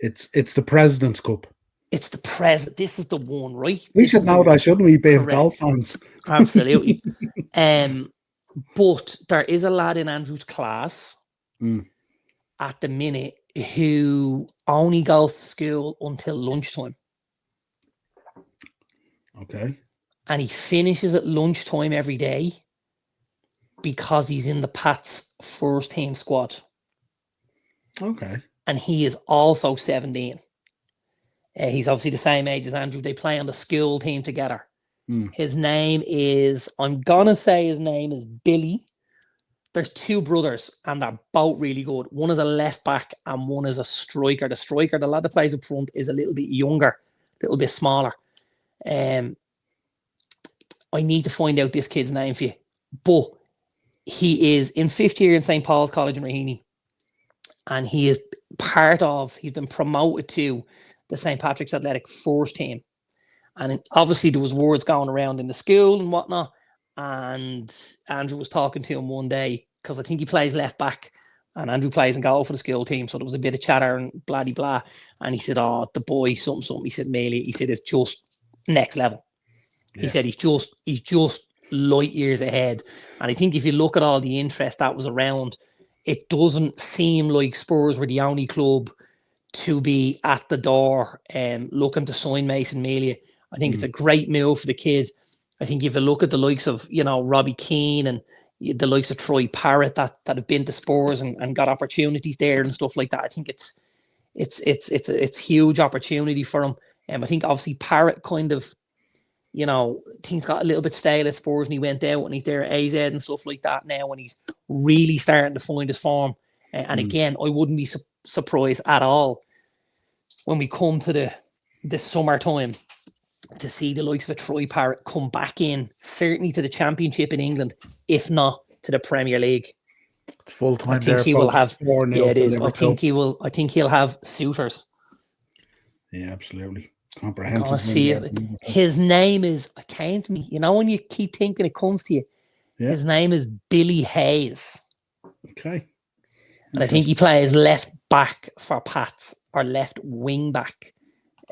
It's the President's Cup. It's the President. This is the one, right? We should know that, shouldn't we, be golf fans? Absolutely. But there is a lad in Andrew's class at the minute who only goes to school until lunchtime. Okay. And he finishes at lunchtime every day because he's in the Pats first team squad. Okay. And he is also 17. He's obviously the same age as Andrew. They play on the school team together. His name is, I'm going to say his name is Billy. There's 2 brothers, and they're both really good. One is a left back, and one is a striker. The striker, the lad that plays up front, is a little bit younger, a little bit smaller. I need to find out this kid's name for you. But he is in 5th year in St. Paul's College in Raheny. And he is he's been promoted to the St. Patrick's Athletic first team. And obviously there was words going around in the school and whatnot. And Andrew was talking to him one day, because I think he plays left back and Andrew plays in goal for the school team. So there was a bit of chatter and blah, blah. And he said, oh, the boy, something. He said, Mealy, he said, it's just next level. Yeah. He said, he's just light years ahead. And I think if you look at all the interest that was around, it doesn't seem like Spurs were the only club to be at the door and looking to sign Mason Mealy. I think it's a great move for the kid. I think if you look at the likes of, Robbie Keane and the likes of Troy Parrott that have been to Spurs and got opportunities there and stuff like that, I think it's huge opportunity for him. I think obviously Parrott kind of, things got a little bit stale at Spurs and he went out and he's there at AZ and stuff like that now, and he's really starting to find his form. And again, I wouldn't be surprised at all when we come to the summertime to see the likes of a Troy Parrott come back in, certainly to the Championship in England, if not to the Premier League. Full time. I think he will have. Yeah, it is. I think he'll have suitors. Yeah, absolutely. Comprehensive. Oh, see it. His name is, it came to me, when you keep thinking it comes to you. Yeah. His name is Billy Hayes. Okay. And I think he plays left back for Pats, or left wing back.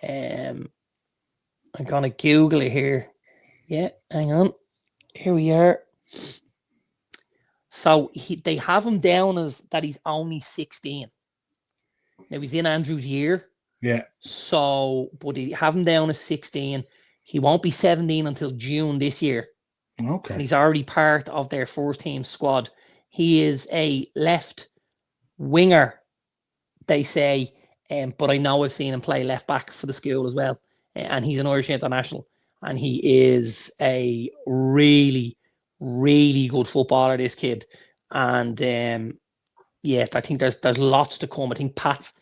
I'm going to Google it here. Yeah, hang on. Here we are. So they have him down as that he's only 16. Now he's in Andrew's year. Yeah. So, but they have him down as 16. He won't be 17 until June this year. Okay. And he's already part of their first team squad. He is a left winger, they say, but I know I've seen him play left back for the school as well. And he's an Irish international. And he is a really, really good footballer, this kid. And I think there's lots to come. I think Pats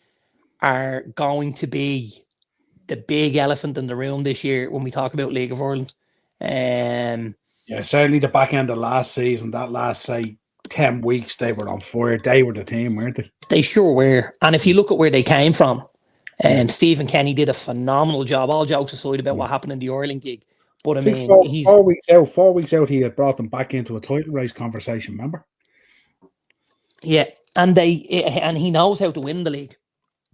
are going to be the big elephant in the room this year when we talk about League of Ireland. Yeah, certainly the back end of last season, that last, say, 10 weeks, they were on fire. They were the team, weren't they? They sure were. And if you look at where they came from, Stephen Kenny did a phenomenal job, all jokes aside about what happened in the Ireland gig. But I I think mean, he's 4 weeks out, he had brought them back into a title race conversation. Remember? yeah, and he knows how to win the league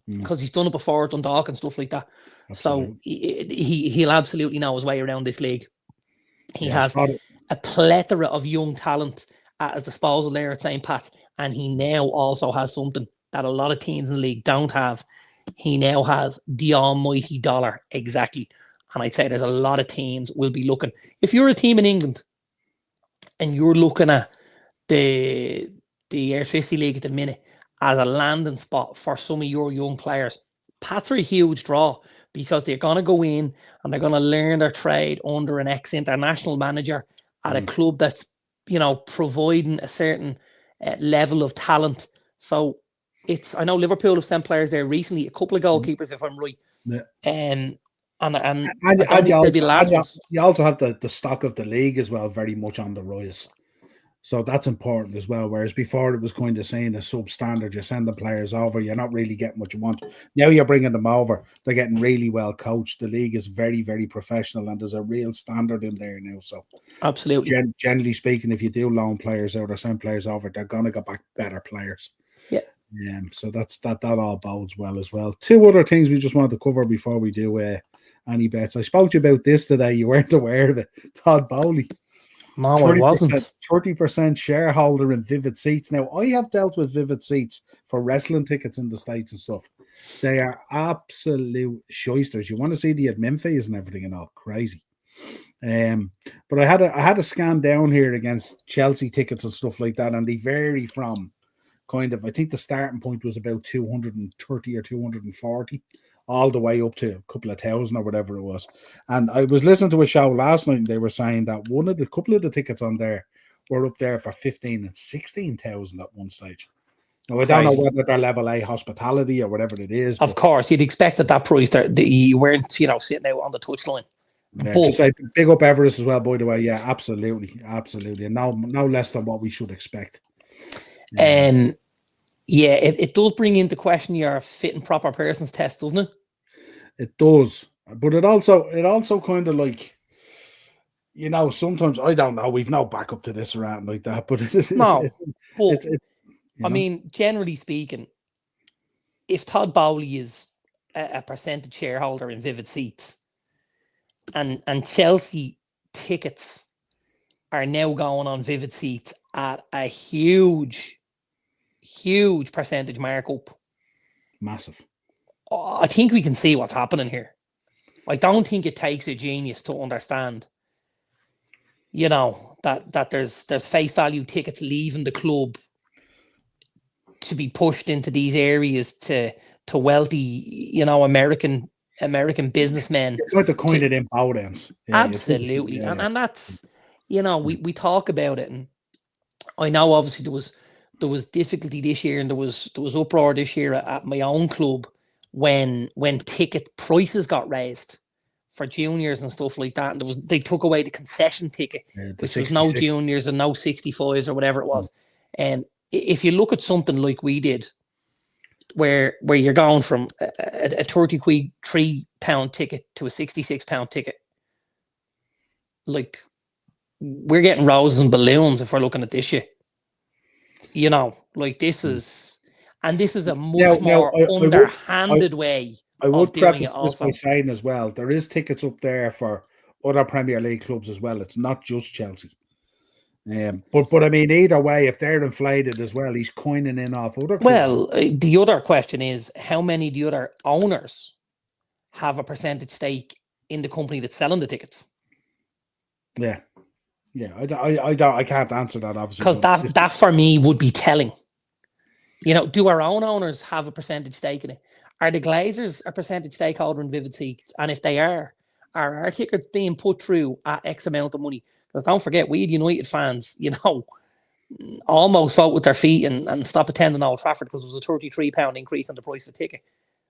Mm, because he's done it before at Dundalk and stuff like that. So absolutely. he'll absolutely know his way around this league. He Yeah, has a plethora of young talent at his disposal there at St. Pat's, and he now also has something that a lot of teams in the league don't have. He now has the almighty dollar, exactly. And I'd say there's a lot of teams will be looking. If you're a team in England and you're looking at the Airtricity League at the minute as a landing spot for some of your young players, Pats are a huge draw because they're going to go in and they're going to learn their trade under an ex-international manager at a club that's, providing a certain level of talent. So I know Liverpool have sent players there recently, a couple of goalkeepers, if I'm right. Yeah. And I don't And think they'll be the last ones. you also have the stock of the league as well, very much on the rise. So that's important as well. Whereas before it was kind of saying a substandard, you're sending players over, you're not really getting what you want. Now you're bringing them over. They're getting really well coached. The league is very, very professional, and there's a real standard in there now. So absolutely, generally speaking, if you do loan players out or send players over, they're going to get back better players. Yeah. So that all bodes well as well. Two other things we just wanted to cover before we do any bets. I spoke to you about this today. You weren't aware of it. Todd Bowley. No, I wasn't. 30% shareholder in Vivid Seats. Now, I have dealt with Vivid Seats for wrestling tickets in the States and stuff. They are absolute shysters. You want to see the admin fees and everything and all crazy. But I had a scan down here against Chelsea tickets and stuff like that, and they vary from I think the starting point was about 230 or 240. All the way up to a couple of thousand or whatever it was. And I was listening to a show last night and they were saying that couple of the tickets on there were up there for 15 and 16,000 at one stage. Now, I don't know whether they're level A hospitality or whatever it is. Of course, you'd expect at that price that you weren't, sitting out on the touchline. Yeah, just say big up Everest as well, by the way. Yeah, absolutely. Absolutely. And no less than what we should expect. Yeah, it does bring into question your fit and proper persons test, doesn't it? It does, but it also kind of like, sometimes I don't know. We've no backup to this around like that, but I mean, generally speaking, if Todd Bowley is a percentage shareholder in Vivid Seats, and Chelsea tickets are now going on Vivid Seats at a huge percentage markup. Massive. I think we can see what's happening here. I don't think it takes a genius to understand, that there's face value tickets leaving the club to be pushed into these areas to wealthy, American businessmen. It's like the coin it in Bowdens. Yeah, absolutely. And that's, we talk about it, and I know obviously there was difficulty this year, and there was uproar this year at my own club when ticket prices got raised for juniors and stuff like that, and they took away the concession ticket, which was no juniors and no 65s or whatever it was. And if you look at something like we did, where you're going from a £33 ticket to a £66 ticket, like, we're getting roses and balloons if we're looking at this year. Like, this is a much more underhanded way. I would preface this by saying as well, there is tickets up there for other Premier League clubs as well. It's not just Chelsea. But I mean, either way, if they're inflated as well, he's coining in off other clubs. Well, the other question is, how many of the other owners have a percentage stake in the company that's selling the tickets? Yeah. Yeah, I can't answer that, obviously. Because that for me would be telling. Do our own owners have a percentage stake in it? Are the Glazers a percentage stakeholder in Vivid Seats? And if they are our tickets being put through at X amount of money? Because don't forget, we United fans, almost vote with their feet and stop attending Old Trafford because it was a £33 increase on the price of the ticket.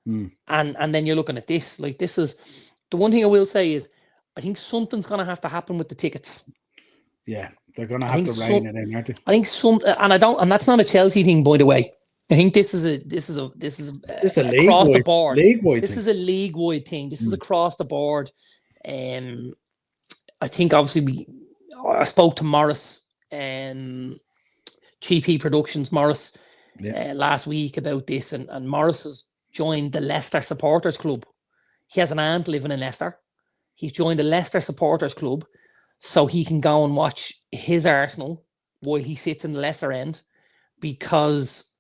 And then you're looking at this. Like, this is the one thing I will say is, I think something's going to have to happen with the tickets. Yeah, they're going to have to rein it in, aren't they? I think and that's not a Chelsea thing, by the way. I think this is across the board. This is a league-wide thing. This is across the board. I think obviously I spoke to Morris and GP Productions, Morris, last week about this, and Morris has joined the Leicester Supporters Club. He has an aunt living in Leicester. He's joined the Leicester Supporters Club so he can go and watch his Arsenal while he sits in the Leicester end, because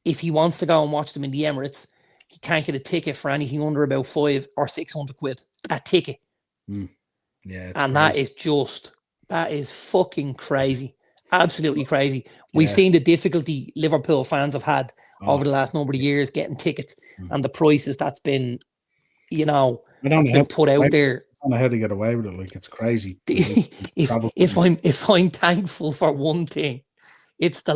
if he wants to go and watch them in the Emirates, he can't get a ticket for anything under about 500 or 600 quid. A ticket. Yeah, and crazy. that is fucking crazy. Absolutely crazy. We've seen the difficulty Liverpool fans have had over the last number of years getting tickets, and the prices that's been, that's been put out there. I don't know how to get away with it. Like, it's crazy. If I'm thankful for one thing, it's the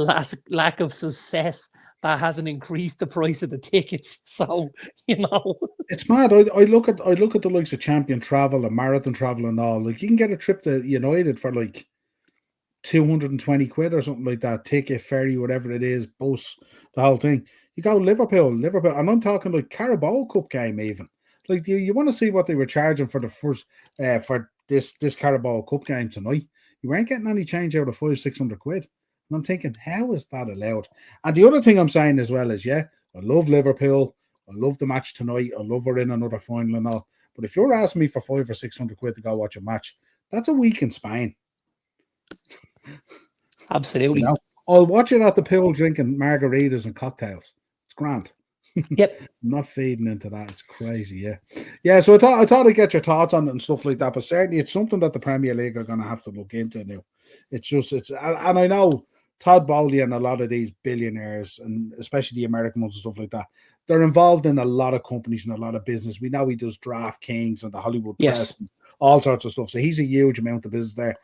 lack of success that hasn't increased the price of the tickets. So, it's mad. I look at the likes of Champion Travel and Marathon Travel and all. Like, you can get a trip to United for like 220 quid or something like that. Ticket, ferry, whatever it is, bus, the whole thing. You go Liverpool, and I'm talking like Carabao Cup game even. Like, you want to see what they were charging for the first for this Carabao Cup game tonight? You weren't getting any change out of 500-600 quid. And I'm thinking, how is that allowed? And the other thing I'm saying as well is, I love Liverpool. I love the match tonight. I love we're in another final and all. But if you're asking me for 500 or 600 quid to go watch a match, that's a week in Spain. Absolutely. I'll watch it at the pool drinking margaritas and cocktails. It's grand. Yep. I'm not feeding into that. It's crazy, yeah. So I thought I'd get your thoughts on it and stuff like that. But certainly, it's something that the Premier League are going to have to look into now. And I know Todd Bowley and a lot of these billionaires, and especially the American ones and stuff like that, they're involved in a lot of companies and a lot of business. We know he does DraftKings and the Hollywood Press and all sorts of stuff. So he's a huge amount of business there.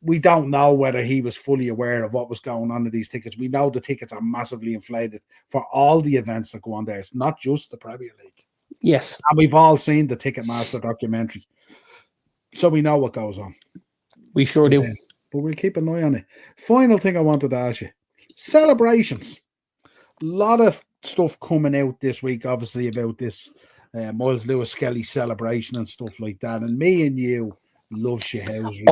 We don't know whether he was fully aware of what was going on with these tickets. We know the tickets are massively inflated for all the events that go on there. It's not just the Premier League. Yes. And we've all seen the Ticketmaster documentary. So we know what goes on. We sure do. But we'll keep an eye on it. Final thing I wanted to ask you. Celebrations. A lot of stuff coming out this week, obviously, about this Miles Lewis-Skelly celebration and stuff like that. And me and you love Shihauser.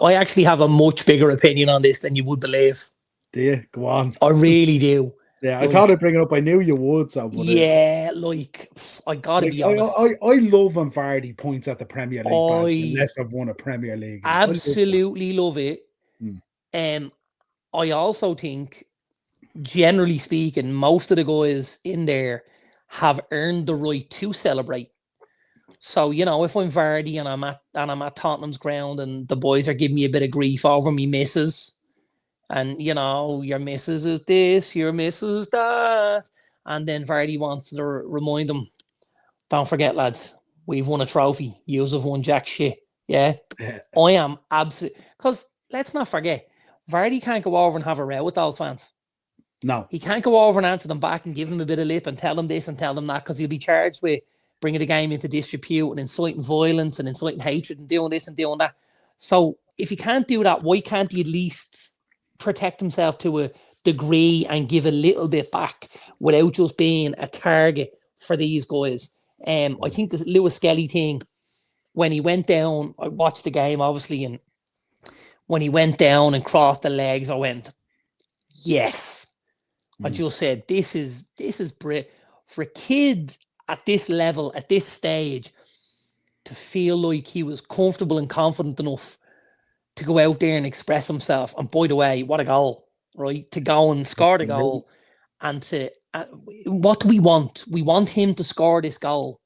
I actually have a much bigger opinion on this than you would believe. Do you? Go on. I really do. Yeah, I thought I'd bring it up. I knew you would. So I gotta be honest. I love when Vardy points at the Premier League unless they've won a Premier League. Absolutely love it. I also think, generally speaking, most of the guys in there have earned the right to celebrate. So, if I'm Vardy and I'm at Tottenham's ground and the boys are giving me a bit of grief over me misses, and your missus is this, your missus that, and then Vardy wants to remind them, don't forget, lads, we've won a trophy. Yous have won jack shit. Yeah. I am absolutely, because let's not forget, Vardy can't go over and have a row with those fans. No. He can't go over and answer them back and give them a bit of lip and tell them this and tell them that, because he'll be charged with bringing the game into disrepute and inciting violence and inciting hatred and doing this and doing that. So if he can't do that, why can't he at least protect himself to a degree and give a little bit back without just being a target for these guys? I think the Lewis-Skelly thing, when he went down, I watched the game obviously, and when he went down and crossed the legs, I went, yes. I just said, this is brilliant. For a kid at this level, at this stage, to feel like he was comfortable and confident enough to go out there and express himself. And by the way, what a goal, right? To go and score the goal. And to what do we want? We want him to score this goal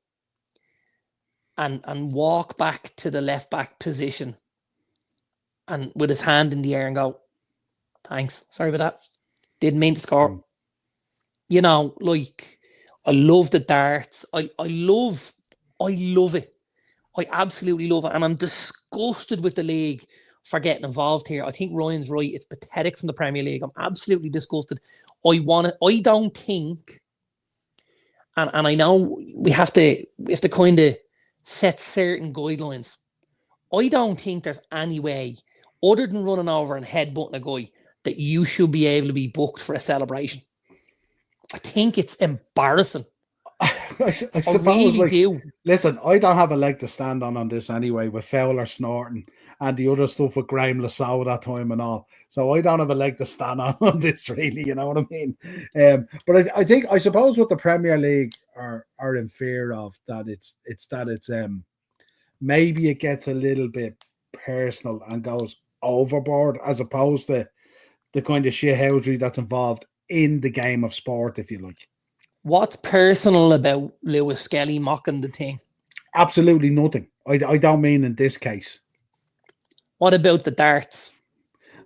and walk back to the left back position and with his hand in the air and go, thanks, sorry about that. Didn't mean to score. I love the darts. I love it. I absolutely love it. And I'm disgusted with the league for getting involved here. I think Ryan's right. It's pathetic from the Premier League. I'm absolutely disgusted. I don't think, and I know we have to kind of set certain guidelines. I don't think there's any way, other than running over and headbutting a guy, that you should be able to be booked for a celebration. I think it's embarrassing. I I suppose, really like, do. listen, I don't have a leg to stand on this anyway, with Fowler snorting and the other stuff with Graham Lasso that time and all. So I don't have a leg to stand on this, really. You know what I mean? But I suppose what the Premier League are in fear of, that it's maybe it gets a little bit personal and goes overboard, as opposed to the kind of shithousery that's involved in the game of sport, if you like. What's personal about Lewis Skelly mocking the thing? Absolutely nothing. I don't mean in this case. What about the darts?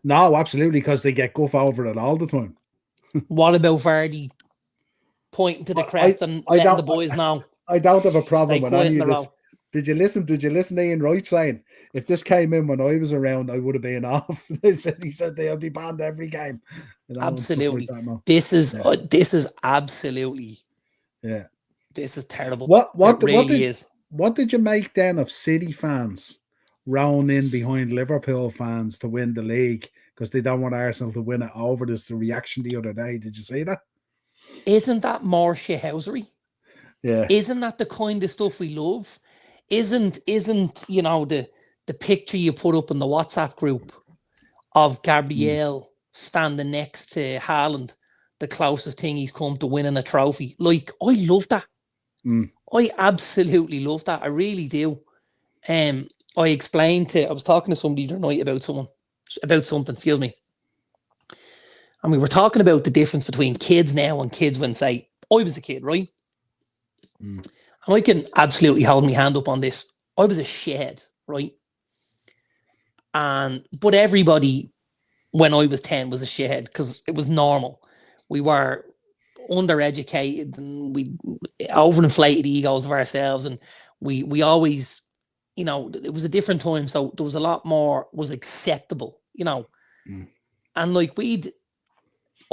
No, absolutely, because they get guff over it all the time. What about Vardy pointing to the I, crest and I letting don't the boys know? I don't have a Stay problem with quiet any in of the this. row. Did you listen? Did you listen to Ian Wright saying, if this came in when I was around, I would have been off? He said they'll be banned every game, and stuff like Absolutely. that. No. This is Yeah. this is absolutely. Yeah. This is terrible. What It really is. What did you make then of City fans rowing in behind Liverpool fans to win the league because they don't want Arsenal to win it over? There's the reaction the other day. Did you see that? Isn't that more shithousery? Yeah. Isn't that the kind of stuff we love? Isn't the picture you put up in the WhatsApp group of Gabriel standing next to Haaland, the closest thing he's come to winning a trophy? Like, I love that. I absolutely love that. I really do. I was talking to somebody the other night about something, excuse me. And we were talking about the difference between kids now and kids when, say, I was a kid, right? And I can absolutely hold my hand up on this. I was a shithead, right? But everybody, when I was 10, was a shithead because it was normal. We were undereducated and we overinflated egos of ourselves, and we always, it was a different time, so there was a lot more was acceptable, and like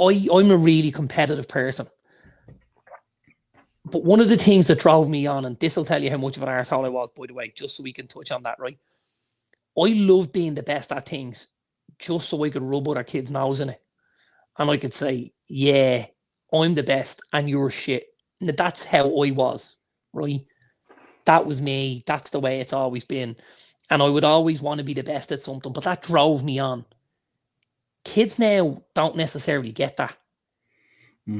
I'm a really competitive person. But one of the things that drove me on, and this will tell you how much of an arsehole I was, by the way, just so we can touch on that, right? I love being the best at things just so I could rub other kids' nose in it. And I could say, yeah, I'm the best and you're shit. And that's how I was, right? That was me. That's the way it's always been. And I would always want to be the best at something, but that drove me on. Kids now don't necessarily get that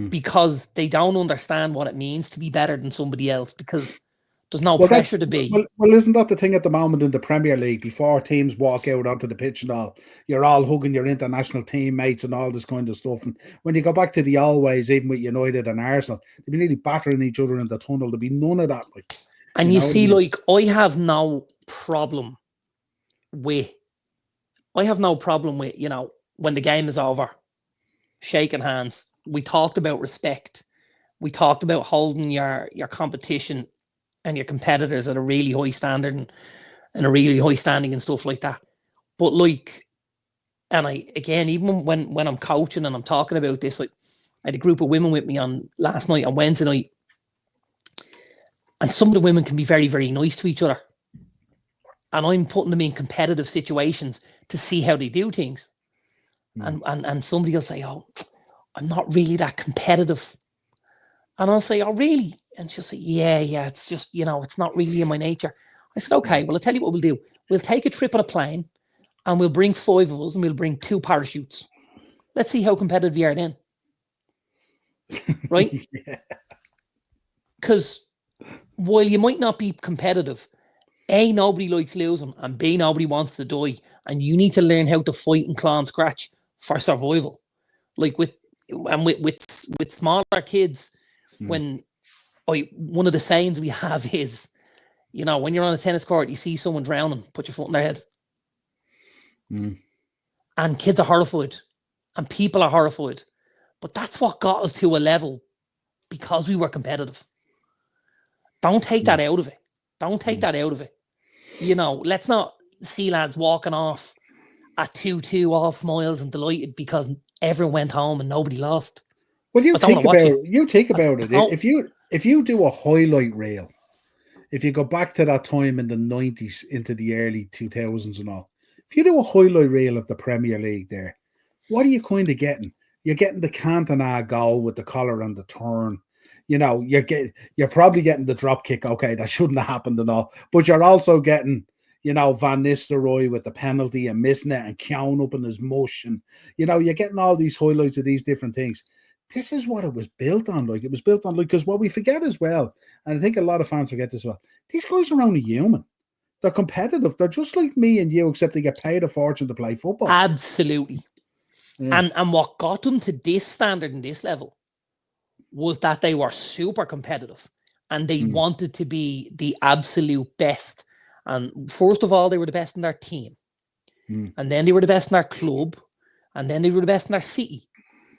because they don't understand what it means to be better than somebody else, because there's no pressure to be. Well, isn't that the thing at the moment in the Premier League? Before teams walk out onto the pitch and all, you're all hugging your international teammates and all this kind of stuff. And when you go back to the old ways, even with United and Arsenal, they'd be nearly battering each other in the tunnel. There'd be none of that. And you see, like, I have no problem with, when the game is over, shaking hands. We talked about respect. We talked about holding your competition and your competitors at a really high standard and a really high standing and stuff like that. But like, and even when I'm coaching and I'm talking about this, like, I had a group of women with me on Wednesday night, and some of the women can be very, very nice to each other. And I'm putting them in competitive situations to see how they do things. And somebody will say, oh, I'm not really that competitive. And I'll say, oh, really? And she'll say, yeah, it's just, it's not really in my nature. I said, okay, well, I'll tell you what we'll do. We'll take a trip on a plane and we'll bring 5 of us and we'll bring 2 parachutes. Let's see how competitive you are then. Right? Because while you might not be competitive, A, nobody likes losing, and B, nobody wants to die. And you need to learn how to fight and claw and scratch for survival. Like with smaller kids, when one of the sayings we have is, when you're on a tennis court, you see someone drowning, put your foot in their head. And kids are horrified and people are horrified. But that's what got us to a level because we were competitive. Don't take that out of it. Don't take that out of it. Let's not see lads walking off at 2-2 all smiles and delighted because everyone went home and nobody lost. Well, you think about it. If you do a highlight reel, if you go back to that time in the 90s into the early 2000s and all, if you do a highlight reel of the Premier League there, what are you kind of getting? You're getting the Cantona goal with the collar and the turn. you're probably getting the drop kick. Okay, that shouldn't have happened and all, but you're also getting, Van Nistelrooy with the penalty and missing it and Keown up in his mush, and you're getting all these highlights of these different things. This is what it was built on. Like, it was built on, because what we forget as well, and I think a lot of fans forget this as well, these guys are only human. They're competitive. They're just like me and you, except they get paid a fortune to play football. Absolutely. Yeah. And what got them to this standard and this level was that they were super competitive and they wanted to be the absolute best. And first of all, they were the best in their team. And then they were the best in their club. And then they were the best in their city.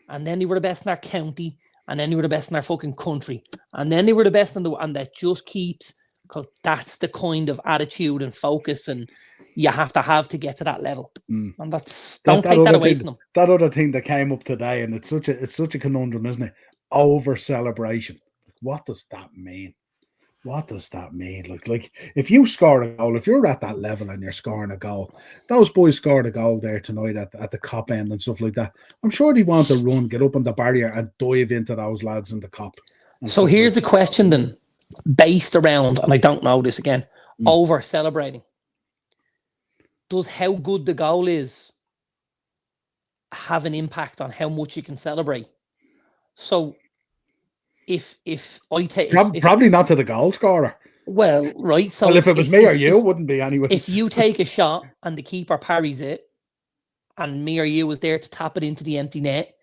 And then they were the best in their county. And then they were the best in their fucking country. And then they were the best in and that just keeps, because that's the kind of attitude and focus and you have to get to that level. And don't take that away from them. That other thing that came up today, and it's such a conundrum, isn't it? Over celebration. What does that mean? What does that mean? Like if you score a goal, if you're at that level and you're scoring a goal, those boys scored a goal there tonight at the cop end and stuff like that. I'm sure they want to run, get up on the barrier and dive into those lads in the cop. So here's a question then, based around, and I don't know this again, over celebrating. Does how good the goal is have an impact on how much you can celebrate? So if I take probably not to the goal scorer. Well, right. So if it was me or you, it wouldn't be anyway. If you take a shot and the keeper parries it, and me or you was there to tap it into the empty net,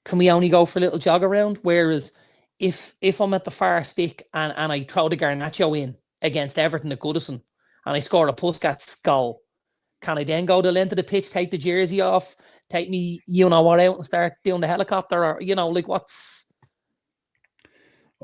can we only go for a little jog around? Whereas if I'm at the far stick and I throw the Garnacho in against Everton at Goodison and I score a Puskas goal, can I then go the length of the pitch, take the jersey off, take me, out and start doing the helicopter, or what's?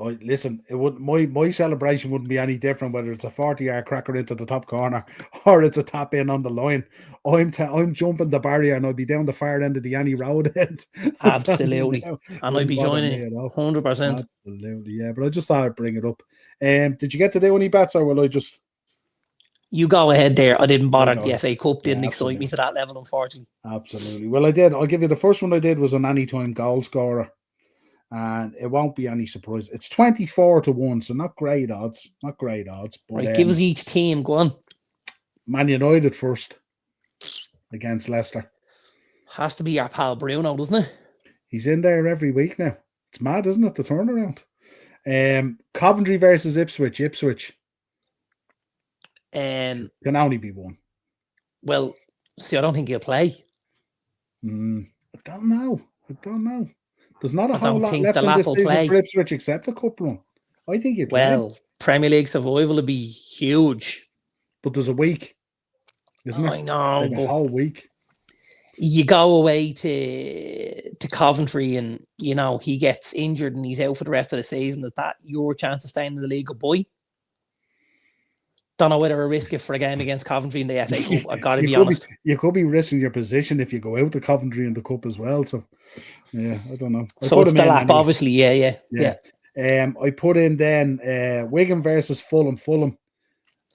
Oh, listen, it would my celebration wouldn't be any different whether it's a 40-yard cracker into the top corner or it's a tap in on the line. I'm jumping the barrier and I'll be down the far end of the Annie Road end. Absolutely, and I'd be joining you 100%. Absolutely, yeah. But I just thought I'd bring it up. Did you get to do any bets, or will I just? You go ahead there. I didn't bother. The FA Cup didn't excite me to that level, unfortunately. Absolutely. Well, I did. I'll give you the first one I did was an anytime goal scorer. And it won't be any surprise. It's 24-1, so not great odds. Not great odds. But, right, give us each team. Go on. Man United first against Leicester. Has to be our pal Bruno, doesn't it? He's in there every week now. It's mad, isn't it, the turnaround? Coventry versus Ipswich. Ipswich. Can only be one. Well, see, I don't think he'll play. I don't know. There's not a whole lot left in this season for Ipswich except the cup run. I think it will. Premier League survival will be huge. But there's a week, isn't it? I know. Like a whole week. You go away to Coventry and, he gets injured and he's out for the rest of the season. Is that your chance of staying in the league? Goodbye. Don't know whether I risk it for a game against Coventry in the FA Cup. I've got to be honest. You could be risking your position if you go out to Coventry in the cup as well. So, yeah, I don't know. So it's the lap, anyway. Obviously. Yeah. I put in then Wigan versus Fulham.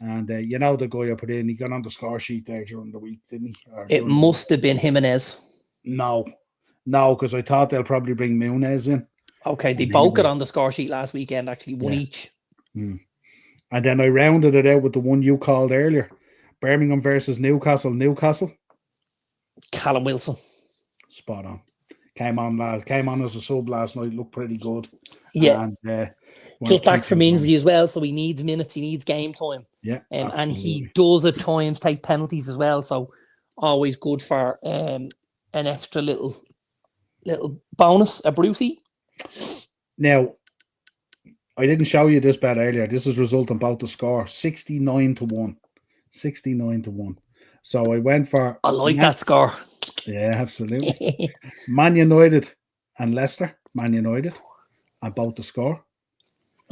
And the guy I put in, he got on the score sheet there during the week, didn't he? It must have been Jimenez. No, because I thought they'll probably bring Muniz in. Okay, they both got on the score sheet last weekend, actually, one each. And then I rounded it out with the one you called earlier. Birmingham versus Newcastle. Callum Wilson. Spot on. Came on as a sub last night. Looked pretty good. Yeah. And, just back from injury as well, so he needs minutes. He needs game time. Yeah. And he does at times take penalties as well. So always good for an extra little bonus, a Brucey. Now, I didn't show you this bet earlier. This is resulting about the score 69-1. 69-1. So I went for. I like that score. Yeah, absolutely. Man United and Leicester. Man United. About the score.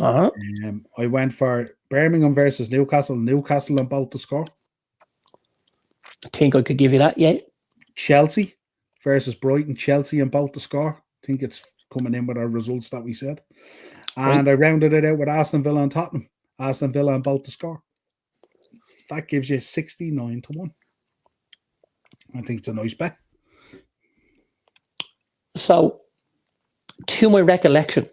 I went for Birmingham versus Newcastle. Newcastle about the score. I think I could give you that. Yeah. Chelsea versus Brighton. Chelsea about the score. I think it's coming in with our results that we said. And I rounded it out with Aston Villa and Tottenham. Aston Villa about the score. That gives you 69-1. I think it's a nice bet. So, to my recollection,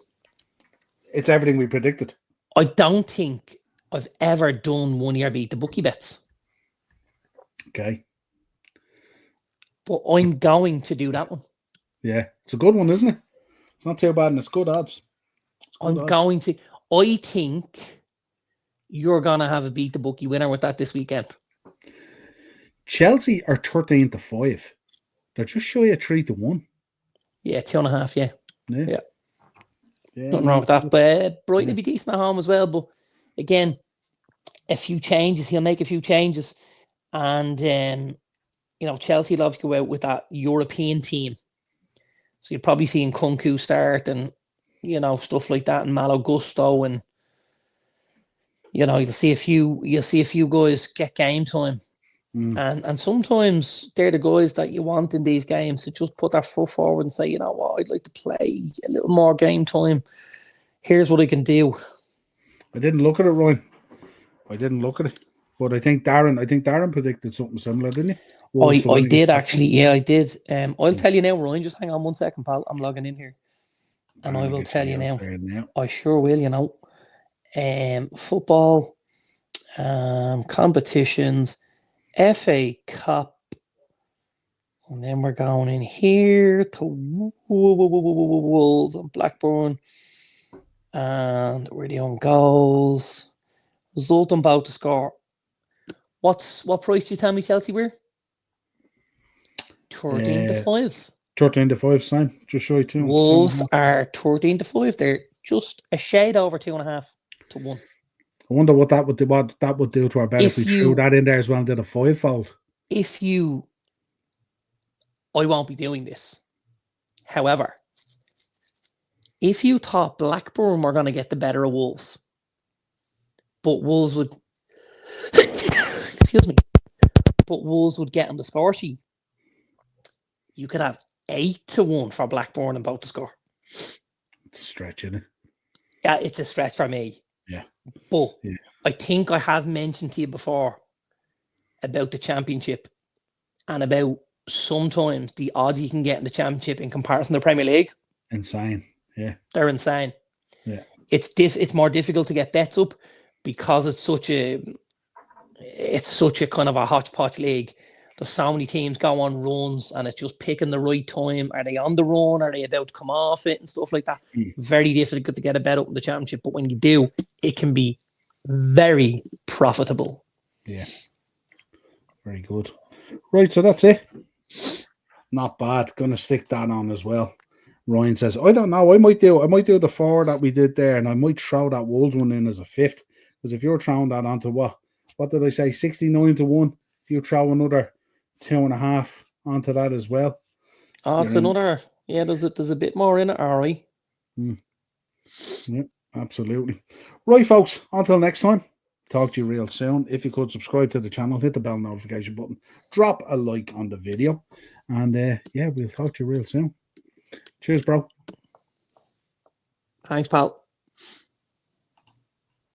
It's everything we predicted. I don't think I've ever done 1 year beat the bookie bets. Okay. But I'm going to do that one. Yeah, it's a good one, isn't it? It's not too bad, and it's good odds. Going to. I think you're gonna have a beat the bookie winner with that this weekend. Chelsea are 13-5. They're just shy of 3-1. Yeah, 2.5. Yeah. Nothing wrong with that. But Brighton will be decent at home as well. But again, a few changes. He'll make a few changes, and Chelsea love to go out with that European team. So you're probably seeing Kunku start and stuff like that, and Malo Gusto, and you'll see a few guys get game time. And sometimes they're the guys that you want in these games to just put their foot forward and say, you know what, I'd like to play a little more game time. Here's what I can do. I didn't look at it, Ryan. I didn't look at it. But I think Darren predicted something similar, didn't he? I did actually. Yeah, I did. I'll tell you now, Ryan. Just hang on 1 second, pal. I'm logging in here. And I will tell you now. I sure will, football, competitions, FA Cup, and then we're going in here to Wolves and Blackburn, and we're doing goals. Zoltan about to score. What price do you tell me Chelsea were? 13-5. 13-5, Sam. Just shy 2. Wolves are 13-5. They're just a shade over 2.5-1. I wonder what that would do to our bet if we threw that in there as well and did a 5-fold. I won't be doing this. However, if you thought Blackburn were going to get the better of Wolves, but Wolves would excuse me, but Wolves would get on the score sheet, you could have 8-1 for Blackburn and both to score. It's a stretch, isn't it? Yeah, it's a stretch for me. Yeah. But I think I have mentioned to you before about the championship and about sometimes the odds you can get in the championship in comparison to the Premier League. Insane. Yeah. They're insane. Yeah. It's more difficult to get bets up because it's such a kind of a hodgepodge league. There's so many teams go on runs and it's just picking the right time. Are they on the run? Are they about to come off it and stuff like that? Very difficult to get a bet up in the championship. But when you do, it can be very profitable. Yeah. Very good. Right, so that's it. Not bad. Gonna stick that on as well. Ryan says, I don't know. I might do the 4 that we did there, and I might throw that Wolves one in as a 5th. Because if you're throwing that onto what did I say? 69-1. If you throw another 2.5 onto that as well. Oh, it's another. Yeah, there's a bit more in it, Ari. Yeah, absolutely. Right, folks. Until next time. Talk to you real soon. If you could subscribe to the channel, hit the bell notification button, drop a like on the video, and we'll talk to you real soon. Cheers, bro. Thanks, pal.